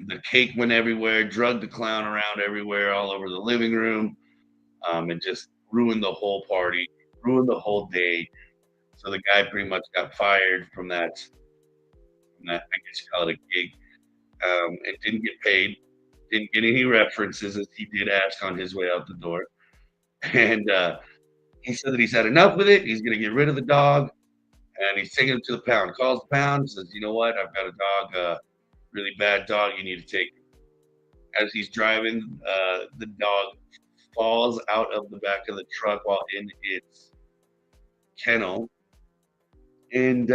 The cake went everywhere, drugged the clown around everywhere, all over the living room, and just ruined the whole party, ruined the whole day. So the guy pretty much got fired from that, I guess you call it a gig, and didn't get paid, didn't get any references, as he did ask on his way out the door. And he said that he's had enough with it. He's going to get rid of the dog, and he's taking him to the pound. Calls the pound, says, "You know what? I've got a dog, really bad dog. You need to take him." As he's driving, the dog falls out of the back of the truck while in its kennel, and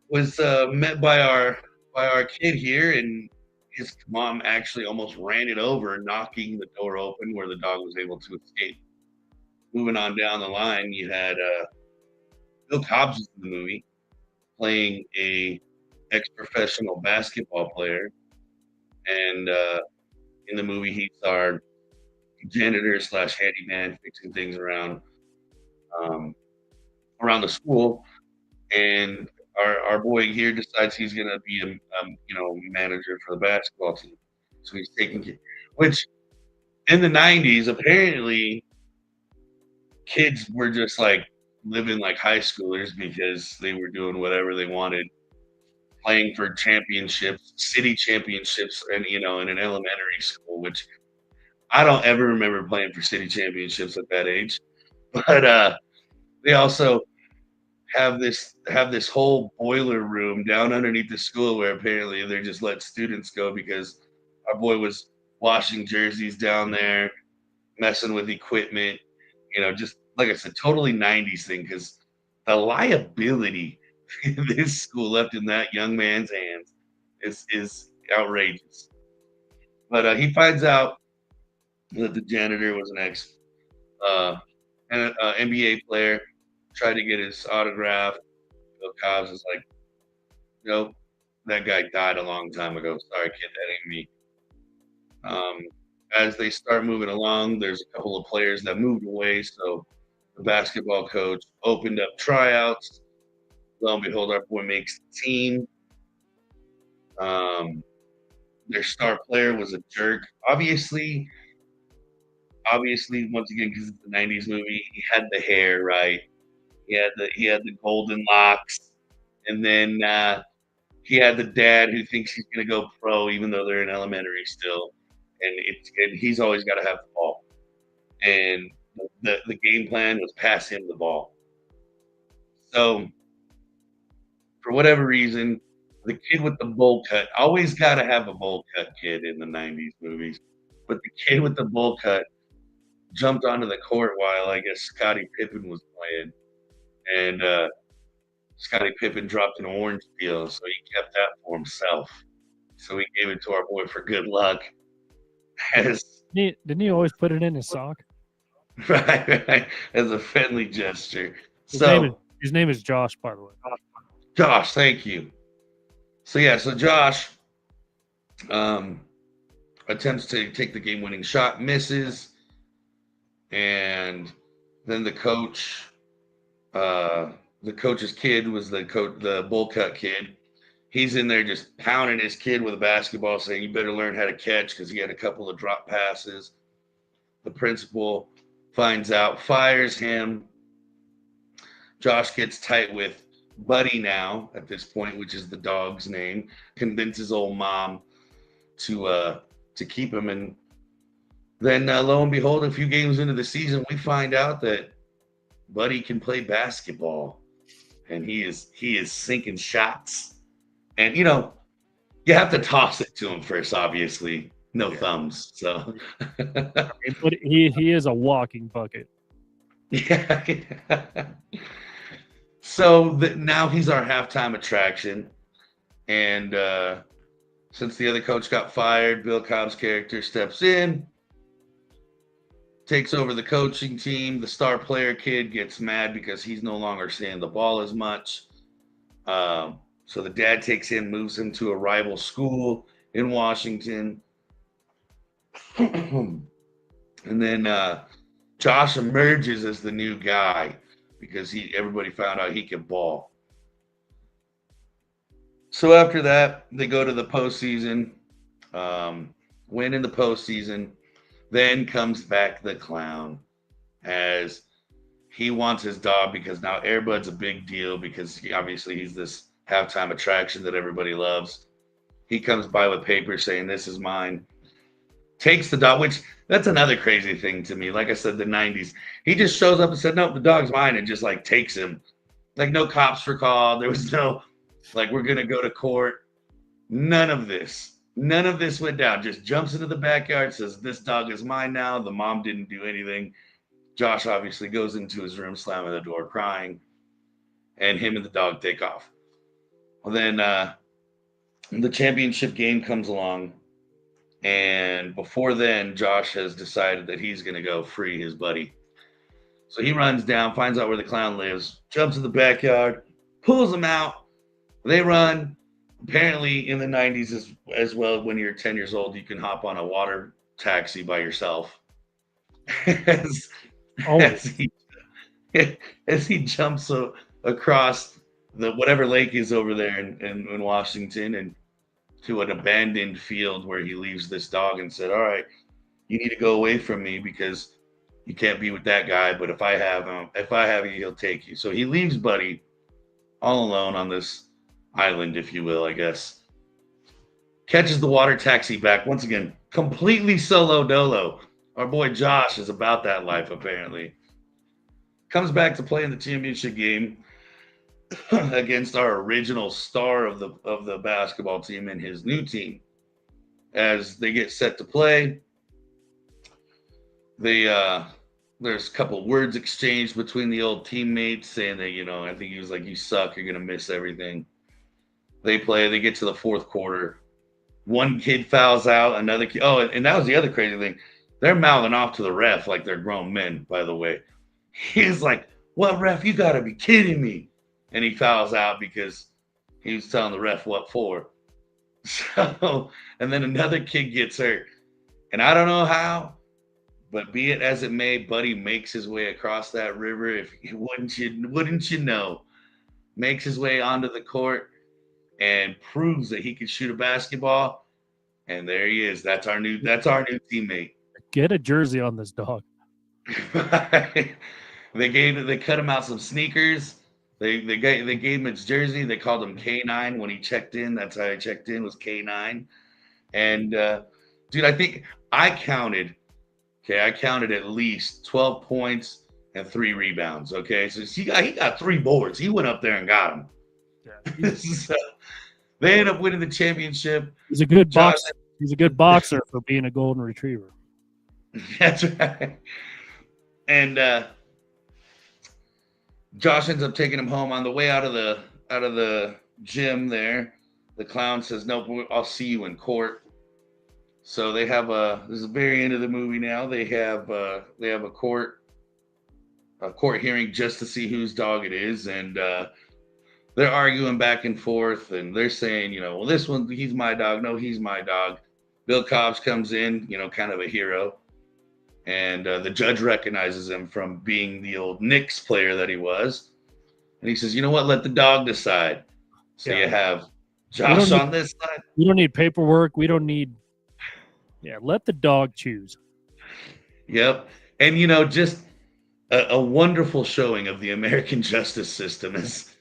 was met by our kid here, and his mom actually almost ran it over, knocking the door open where the dog was able to escape. Moving on down the line, you had Bill Cobbs in the movie, playing a ex-professional basketball player, and in the movie he's our janitor / handyman, fixing things around the school. And our boy here decides he's going to be a manager for the basketball team. So he's taking kids, which in the 90s, apparently kids were just like living like high schoolers because they were doing whatever they wanted, playing for championships, city championships, and in an elementary school, which I don't ever remember playing for city championships at that age. But they also have this whole boiler room down underneath the school where apparently they just let students go, because our boy was washing jerseys down there, messing with equipment, just like I said, totally 90s thing, because the liability this school left in that young man's hands is outrageous. But he finds out that the janitor was an ex uh, NBA player, tried to get his autograph. Bill Cobbs is like, nope, that guy died a long time ago. Sorry, kid, that ain't me. Um, as they start moving along, there's a couple of players that moved away. So the basketball coach opened up tryouts. Lo and behold, our boy makes the team. Um, their star player was a jerk. Obviously, once again, because it's the '90s movie, he had the hair right. He had the golden locks, and then he had the dad who thinks he's going to go pro, even though they're in elementary still, and he's always got to have the ball. And the game plan was pass him the ball. So for whatever reason, the kid with the bowl cut, always got to have a bowl cut kid in the '90s movies, but the kid with the bowl cut jumped onto the court while I guess Scottie Pippen was playing, and Scottie Pippen dropped an orange peel, so he kept that for himself. So he gave it to our boy for good luck.
Didn't he always put it in his sock?
Right, as a friendly gesture.
His name is Josh, by the way.
Josh, thank you. So Josh attempts to take the game-winning shot, misses, and then the coach's kid was the bowl cut kid. He's in there just pounding his kid with a basketball, saying, "You better learn how to catch," because he had a couple of drop passes. The principal finds out, fires him. Josh gets tight with Buddy now at this point, which is the dog's name. Convinces old mom to keep him, and then lo and behold, a few games into the season, we find out that Buddy can play basketball, and he is sinking shots. And you have to toss it to him first, obviously. No thumbs, so.
But he is a walking bucket.
Yeah. So now he's our halftime attraction, and since the other coach got fired, Bill Cobb's character steps in, takes over the coaching team. The star player kid gets mad because he's no longer seeing the ball as much. So the dad takes him, moves him to a rival school in Washington. And then Josh emerges as the new guy because everybody found out he could ball. So after that, they go to the postseason, win in the postseason. Then comes back the clown, as he wants his dog because now Air Bud's a big deal because he's this halftime attraction that everybody loves. He comes by with papers saying, "This is mine." Takes the dog, which that's another crazy thing to me. Like I said, the '90s. He just shows up and said, "No, the dog's mine," and just like takes him. Like no cops were called. There was no like we're gonna go to court. None of this. None of this went down. Just jumps into the backyard, says, "This dog is mine now." The mom didn't do anything. Josh obviously goes into his room, slamming the door, crying, and him and the dog take off. Well, then the championship game comes along, and before then, Josh has decided that he's going to go free his buddy. So he runs down, finds out where the clown lives, jumps in the backyard, pulls him out. They run. Apparently, in the '90s as well, when you're 10 years old, you can hop on a water taxi by yourself. as he jumps across the whatever lake is over there in Washington and to an abandoned field where he leaves this dog and said, "All right, you need to go away from me because you can't be with that guy. But if I have you, he'll take you." So he leaves Buddy all alone on this island, if you will, I guess. Catches the water taxi back once again, completely solo dolo. Our boy Josh is about that life, apparently. Comes back to play in the championship game against our original star of the basketball team and his new team. As they get set to play, they there's a couple words exchanged between the old teammates saying that, I think he was like, "You suck, you're gonna miss everything." They get to the fourth quarter. One kid fouls out, another kid. Oh, and that was the other crazy thing. They're mouthing off to the ref like they're grown men, by the way. He's like, "What, ref? You gotta be kidding me." And he fouls out because he was telling the ref what for. So, and then another kid gets hurt. And I don't know how, but be it as it may, Buddy makes his way across that river. If wouldn't you know, makes his way onto the court and proves that he can shoot a basketball. And there he is. That's our new teammate.
Get a jersey on this dog.
They cut him out some sneakers. They gave him his jersey. They called him K9 when he checked in. That's how he checked in, was K9. And dude, I think I counted at least 12 points and 3 rebounds. Okay, so he got 3 boards. He went up there and got them. Yeah. So they ended up winning the championship.
He's a good boxer. He's a good boxer for being a golden retriever.
That's right. And Josh ends up taking him home on the way out of the gym there. The clown says, "Nope, I'll see you in court." So they have this is the very end of the movie now. They have a court hearing just to see whose dog it is, and they're arguing back and forth, and they're saying, well, this one, he's my dog. No, he's my dog. Bill Cobbs comes in, kind of a hero. And the judge recognizes him from being the old Knicks player that he was. And he says, "You know what? Let the dog decide." So you have Josh on this side.
We don't need paperwork. We don't need – let the dog choose.
Yep. And, just a wonderful showing of the American justice system is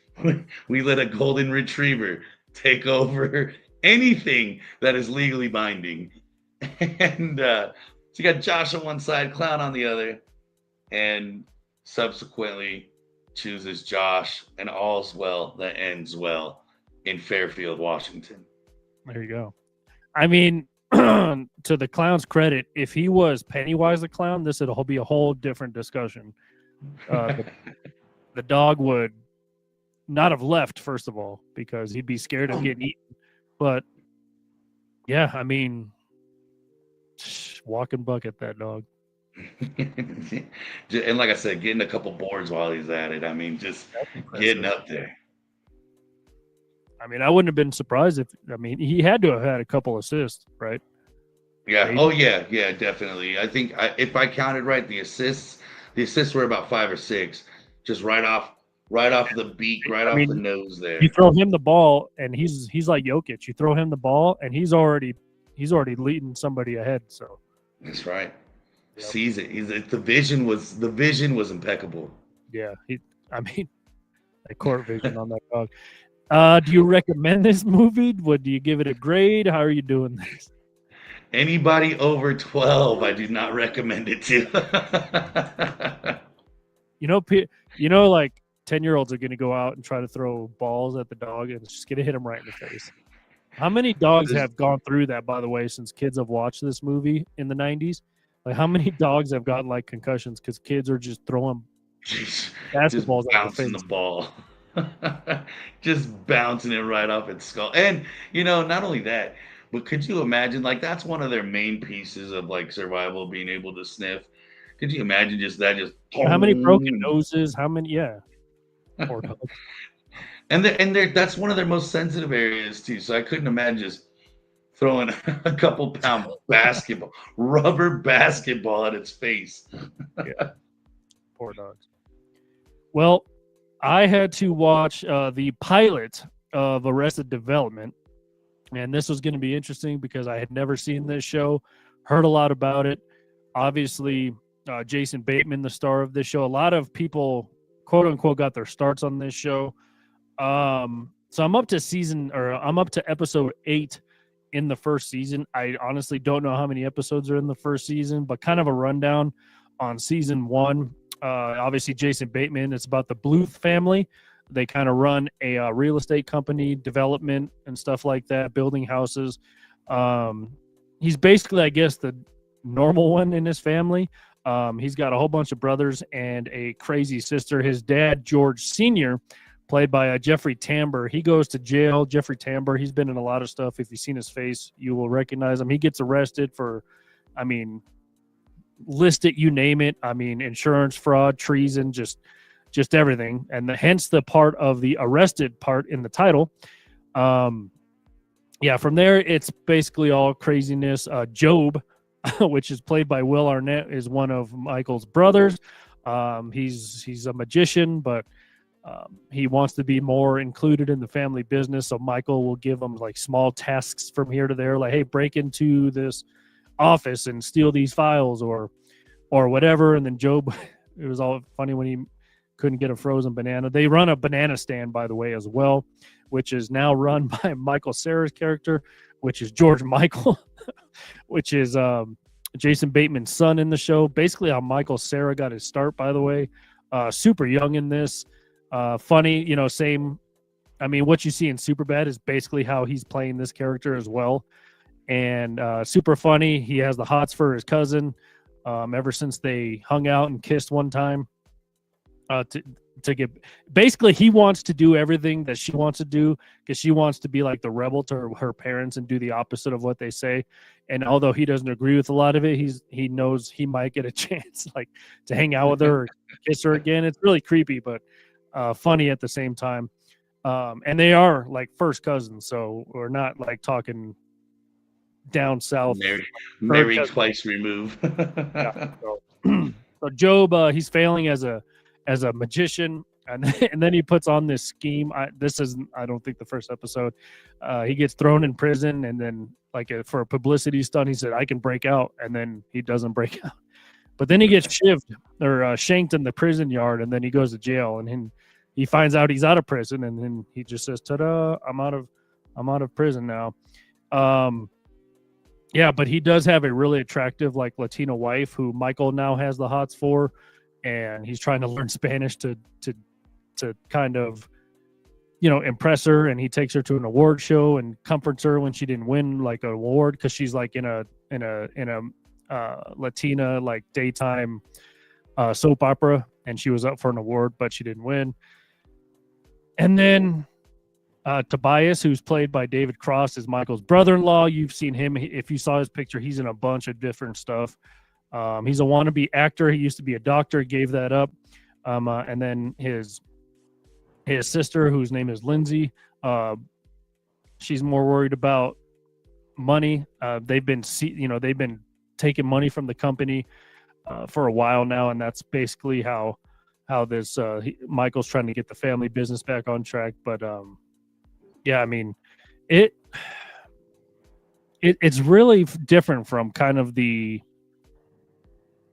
we let a golden retriever take over anything that is legally binding. And so you got Josh on one side, Clown on the other, and subsequently chooses Josh, and all's well that ends well in Fairfield, Washington.
There you go. I mean, to the Clown's credit, if he was Pennywise the Clown, this would be a whole different discussion. The dog would not have left, first of all, because he'd be scared of getting eaten. But, yeah, I mean, walking bucket, that dog.
And like I said, getting a couple boards while he's at it. I mean, just getting up there.
I mean, I wouldn't have been surprised he had to have had a couple assists, right?
Yeah. Maybe. Oh, yeah. Yeah, definitely. I think if I counted right, the assists were about 5 or 6, just right off the beak, off the nose there.
You throw him the ball, and he's like Jokic. You throw him the ball, and he's already leading somebody ahead. So
that's right. Yep. Sees it. The vision was impeccable.
Yeah, that court vision on that dog. Do you recommend this movie? Do you give it a grade? How are you doing this?
Anybody over 12, I do not recommend it to.
Like 10-year-olds are going to go out and try to throw balls at the dog, and it's just going to hit them right in the face. How many dogs have gone through that, by the way, since kids have watched this movie in the 90s? Like, how many dogs have gotten, like, concussions because kids are just throwing basketballs
just bouncing the ball. Just bouncing it right off its skull. And, not only that, but could you imagine, like, that's one of their main pieces of, like, survival, being able to sniff. Could you imagine
how many broken noses? How many? Yeah. Poor dogs.
And that's one of their most sensitive areas too. So I couldn't imagine just throwing a couple pound rubber basketball at its face.
Yeah. Poor dogs. Well, I had to watch the pilot of Arrested Development, and this was going to be interesting because I had never seen this show, heard a lot about it. Obviously, Jason Bateman, the star of this show. A lot of people, quote unquote, got their starts on this show. So I'm up to episode 8 in the first season. I honestly don't know how many episodes are in the first season, but kind of a rundown on season 1. Obviously Jason Bateman, it's about the Bluth family. They kind of run a real estate company, development and stuff like that, building houses. He's basically, I guess, the normal one in his family. He's got a whole bunch of brothers and a crazy sister. His dad, George Sr., played by Jeffrey Tambor, he goes to jail. Jeffrey Tambor, he's been in a lot of stuff. If you've seen his face, you will recognize him. He gets arrested for, I mean, list it, you name it. I mean, insurance fraud, treason, just everything. And hence the part of the arrested part in the title. From there, it's basically all craziness. Job, which is played by Will Arnett, is one of Michael's brothers. He's a magician, but he wants to be more included in the family business. So Michael will give him like small tasks from here to there, like, hey, break into this office and steal these files or whatever. And then Job, it was all funny when he couldn't get a frozen banana. They run a banana stand, by the way, as well, which is now run by Michael Cera's character, which is George Michael, which is Jason Bateman's son in the show. Basically how Michael Cera got his start, by the way. Super young in this. Funny, same. I mean, what you see in Superbad is basically how he's playing this character as well. And super funny. He has the hots for his cousin ever since they hung out and kissed one time. To get, basically, he wants to do everything that she wants to do because she wants to be like the rebel to her parents and do the opposite of what they say. And although he doesn't agree with a lot of it, he knows he might get a chance like to hang out with her or kiss her again. It's really creepy, but funny at the same time. And they are like first cousins, so we're not like talking down south.
Married twice removed.
So Job, he's failing as a magician, and then he puts on this scheme. This isn't, I don't think, the first episode. He gets thrown in prison, and then for a publicity stunt, he said, I can break out, and then he doesn't break out. But then he gets shivved or shanked in the prison yard, and then he goes to jail, and then he finds out he's out of prison, and then he just says, ta-da, I'm out of prison now. But he does have a really attractive like Latino wife who Michael now has the hots for. And he's trying to learn Spanish to kind of, impress her. And he takes her to an award show and comforts her when she didn't win like an award because she's like in a Latina like daytime soap opera, and she was up for an award but she didn't win. And then Tobias, who's played by David Cross, is Michael's brother-in-law. You've seen him. If you saw his picture, he's in a bunch of different stuff. He's a wannabe actor. He used to be a doctor, gave that up. And then his sister, whose name is Lindsay, she's more worried about money. They've been taking money from the company for a while now, and that's basically how this Michael's trying to get the family business back on track. But I mean, it's really different from kind of the,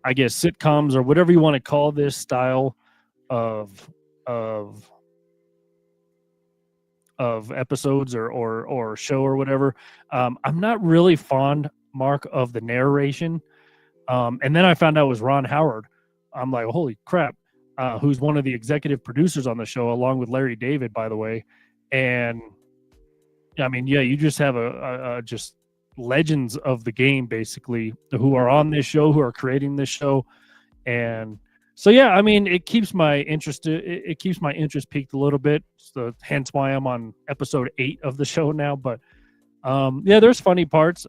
I guess, sitcoms or whatever you want to call this style of episodes or show or whatever. I'm not really fond, Mark, of the narration. And then I found out it was Ron Howard. I'm like, holy crap, who's one of the executive producers on the show, along with Larry David, by the way. And I mean, you just have a just legends of the game, basically, who are on this show, who are creating this show. And so, I mean, it keeps my interest. It keeps my interest peaked a little bit. So hence why I'm on episode 8 of the show now. But there's funny parts.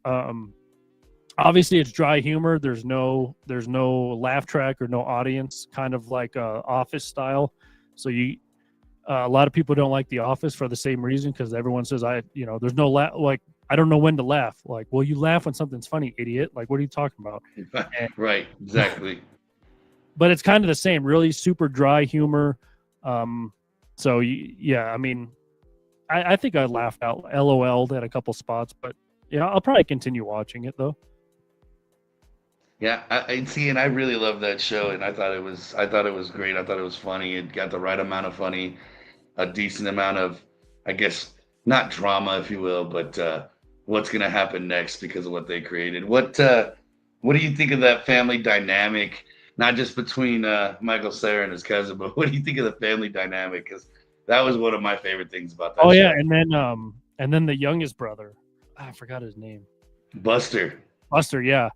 Obviously it's dry humor. There's no laugh track or no audience, kind of like Office style. So a lot of people don't like The Office for the same reason, because everyone says there's no laugh. Like, I don't know when to laugh. Like, well, you laugh when something's funny, idiot. Like, what are you talking about?
Right, exactly.
But it's kind of the same, really super dry humor. I mean, I think I laughed out, LOL'd at a couple spots, but I'll probably continue watching it though.
Yeah, I see, and I really love that show, and I thought it was great. I thought it was funny. It got the right amount of funny, a decent amount of, I guess, not drama, if you will, but what's going to happen next because of what they created. What do you think of that family dynamic, not just between Michael Cera and his cousin, but what do you think of the family dynamic? Because that was one of my favorite things about that show.
Yeah, and then the youngest brother, I forgot his name.
Buster,
yeah.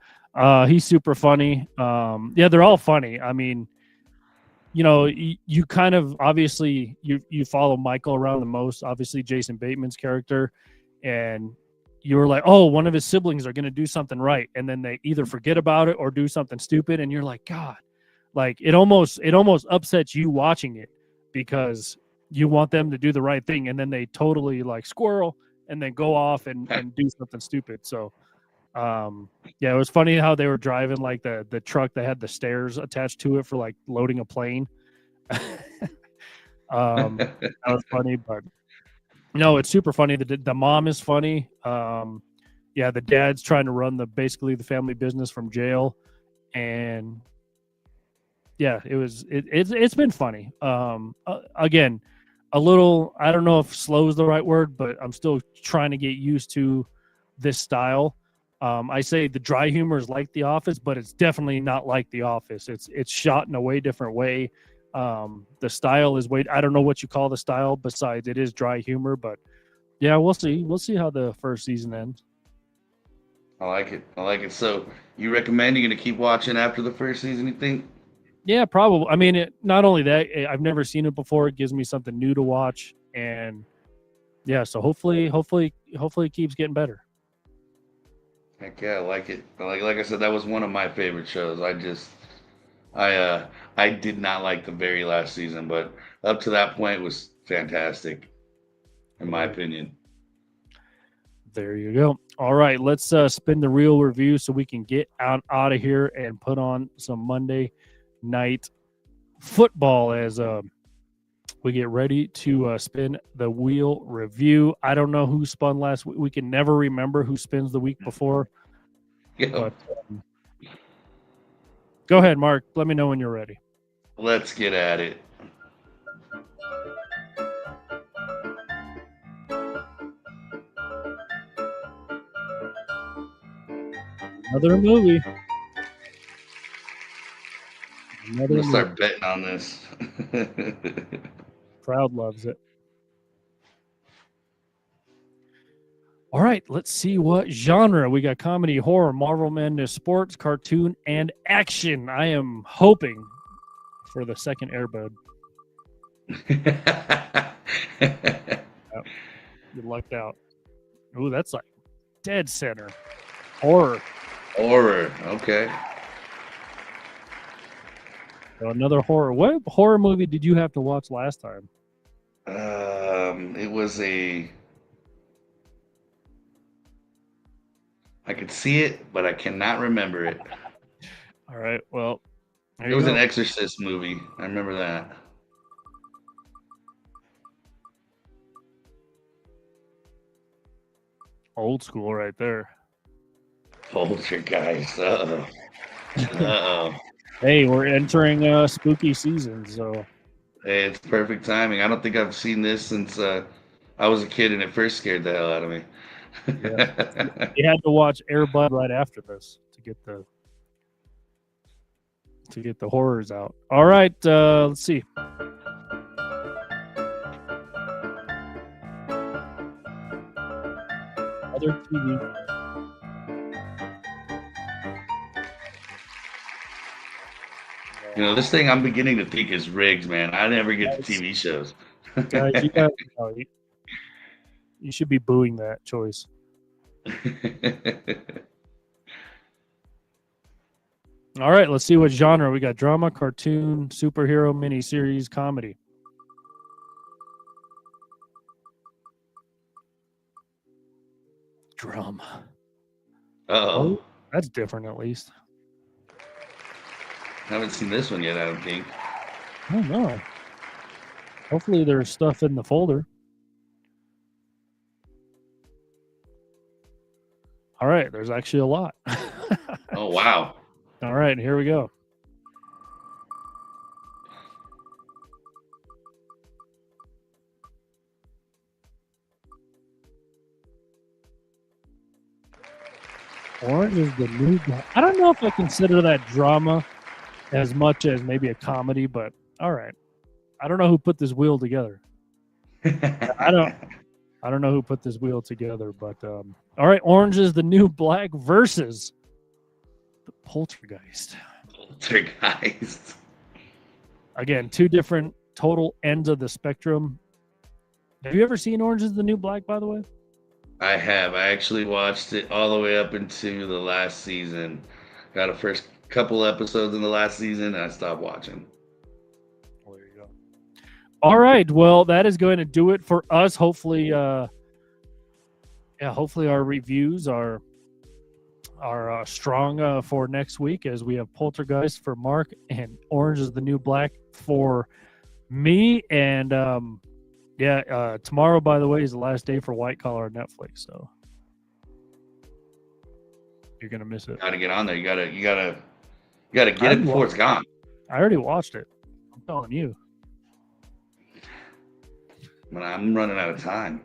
He's super funny. Yeah, they're all funny. I mean, you kind of obviously you follow Michael around the most, obviously Jason Bateman's character, and you were like, oh, one of his siblings are going to do something right, and then they either forget about it or do something stupid, and you're like, God, like it almost upsets you watching it because you want them to do the right thing, and then they totally like squirrel and then go off and do something stupid. So yeah, it was funny how they were driving like the truck that had the stairs attached to it for like loading a plane. That was funny, but no, it's super funny. The mom is funny. Yeah, the dad's trying to run basically the family business from jail, and yeah, it's been funny. Again, a little, I don't know if slow is the right word, but I'm still trying to get used to this style. I say the dry humor is like The Office, but it's definitely not like The Office. It's shot in a way different way. The style is I don't know what you call the style besides it is dry humor, but yeah, we'll see how the first season ends.
I like it. So you recommend you're going to keep watching after the first season, you think?
Yeah, probably. I mean, not only that, I've never seen it before. It gives me something new to watch, and yeah, so hopefully it keeps getting better.
Heck yeah, I like it. Like I said, that was one of my favorite shows. I did not like the very last season, but up to that point it was fantastic, in my opinion.
There you go. All right, let's spin the reel review so we can get out of here and put on some Monday Night Football as we get ready to spin the wheel review. I don't know who spun last week. We can never remember who spins the week before.
Yeah.
But, go ahead, Mark. Let me know when you're ready.
Let's get at it.
Another movie.
I'm going to start betting on this.
Crowd loves it. All right, let's see what genre. We got comedy, horror, Marvel Madness, sports, cartoon, and action. I am hoping for the second Air Bud. Oh, you lucked out. Ooh, that's like dead center. Horror.
Okay.
So another horror. What horror movie did you have to watch last time?
It was I could see it, but I cannot remember it.
All right, well.
It was an Exorcist movie. I remember that.
Old school right there.
Older guys. Uh-oh.
Hey, we're entering spooky season, so.
Hey, it's perfect timing. I don't think I've seen this since I was a kid, and it first scared the hell out of me.
Yeah. You had to watch Air Bud right after this to get the horrors out. All right, let's see. Other TV.
You know, this thing I'm beginning to think is rigged, man. I never get the TV shows.
Guys, you should be booing that choice. All right, let's see what genre. We got drama, cartoon, superhero, miniseries, comedy. Drama.
Oh,
that's different at least.
I haven't seen this one yet, I don't think.
I don't know. Hopefully there's stuff in the folder. All right, there's actually a lot.
Oh, wow.
All right, here we go. Orange is the New Black. I don't know if I consider that drama as much as maybe a comedy, but all right. I don't know who put this wheel together. I don't know who put this wheel together, but all right. Orange is the New Black versus The Poltergeist.
Poltergeist.
Again, two different total ends of the spectrum. Have you ever seen Orange is the New Black, by the way?
I have. I actually watched it all the way up into the last season. Got a first couple episodes in the last season, and I stopped watching.
Well, there you go. All right. Well, that is going to do it for us. Hopefully, hopefully our reviews are strong for next week, as we have Poltergeist for Mark and Orange is the New Black for me. And tomorrow, by the way, is the last day for White Collar on Netflix, so you're gonna miss it.
Gotta get on there. You gotta get it before it's gone.
I already watched it. I'm telling you.
But I'm running out of time.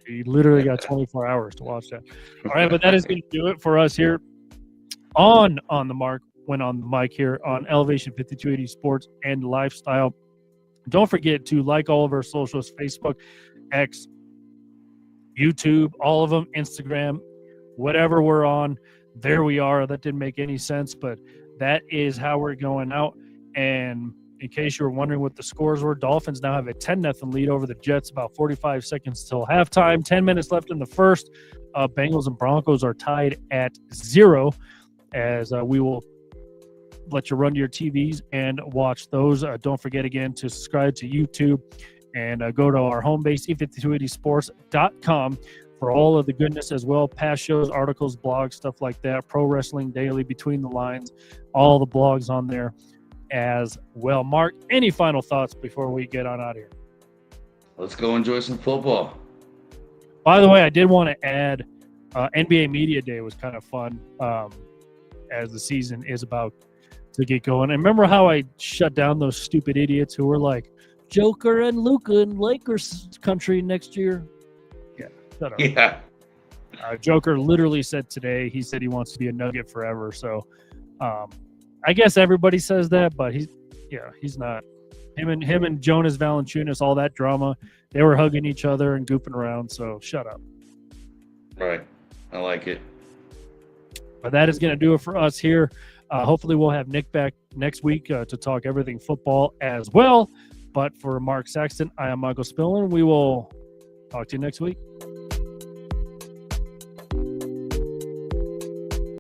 You literally got 24 hours to watch that. All right, but that is going to do it for us here on the mark, when on the mic here on Elevation 5280 Sports and Lifestyle. Don't forget to like all of our socials: Facebook, X, YouTube, all of them, Instagram, whatever we're on. There we are. That didn't make any sense, but that is how we're going out. And in case you were wondering what the scores were, Dolphins now have a 10-0 lead over the Jets, about 45 seconds till halftime. 10 minutes left in the first. Bengals and Broncos are tied at 0, as we will let you run to your TVs and watch those. Don't forget, again, to subscribe to YouTube and go to our home base, e5280sports.com, for all of the goodness as well. Past shows, articles, blogs, stuff like that. Pro Wrestling Daily, Between the Lines, all the blogs on there as well. Mark, any final thoughts before we get on out of here?
Let's go enjoy some football.
By the way, I did want to add, NBA Media Day was kind of fun, as the season is about to get going. And remember how I shut down those stupid idiots who were like, Joker and Luka in Lakers country next year? Yeah, shut up.
Yeah.
Joker literally said today, he said he wants to be a Nugget forever. So I guess everybody says that, but he's not. Him and Jonas Valanciunas, all that drama, they were hugging each other and goofing around. So shut up.
Right. I like it.
But that is going to do it for us here. Hopefully we'll have Nick back next week to talk everything football as well. But for Mark Saxton, I am Michael Spillman. We will talk to you next week.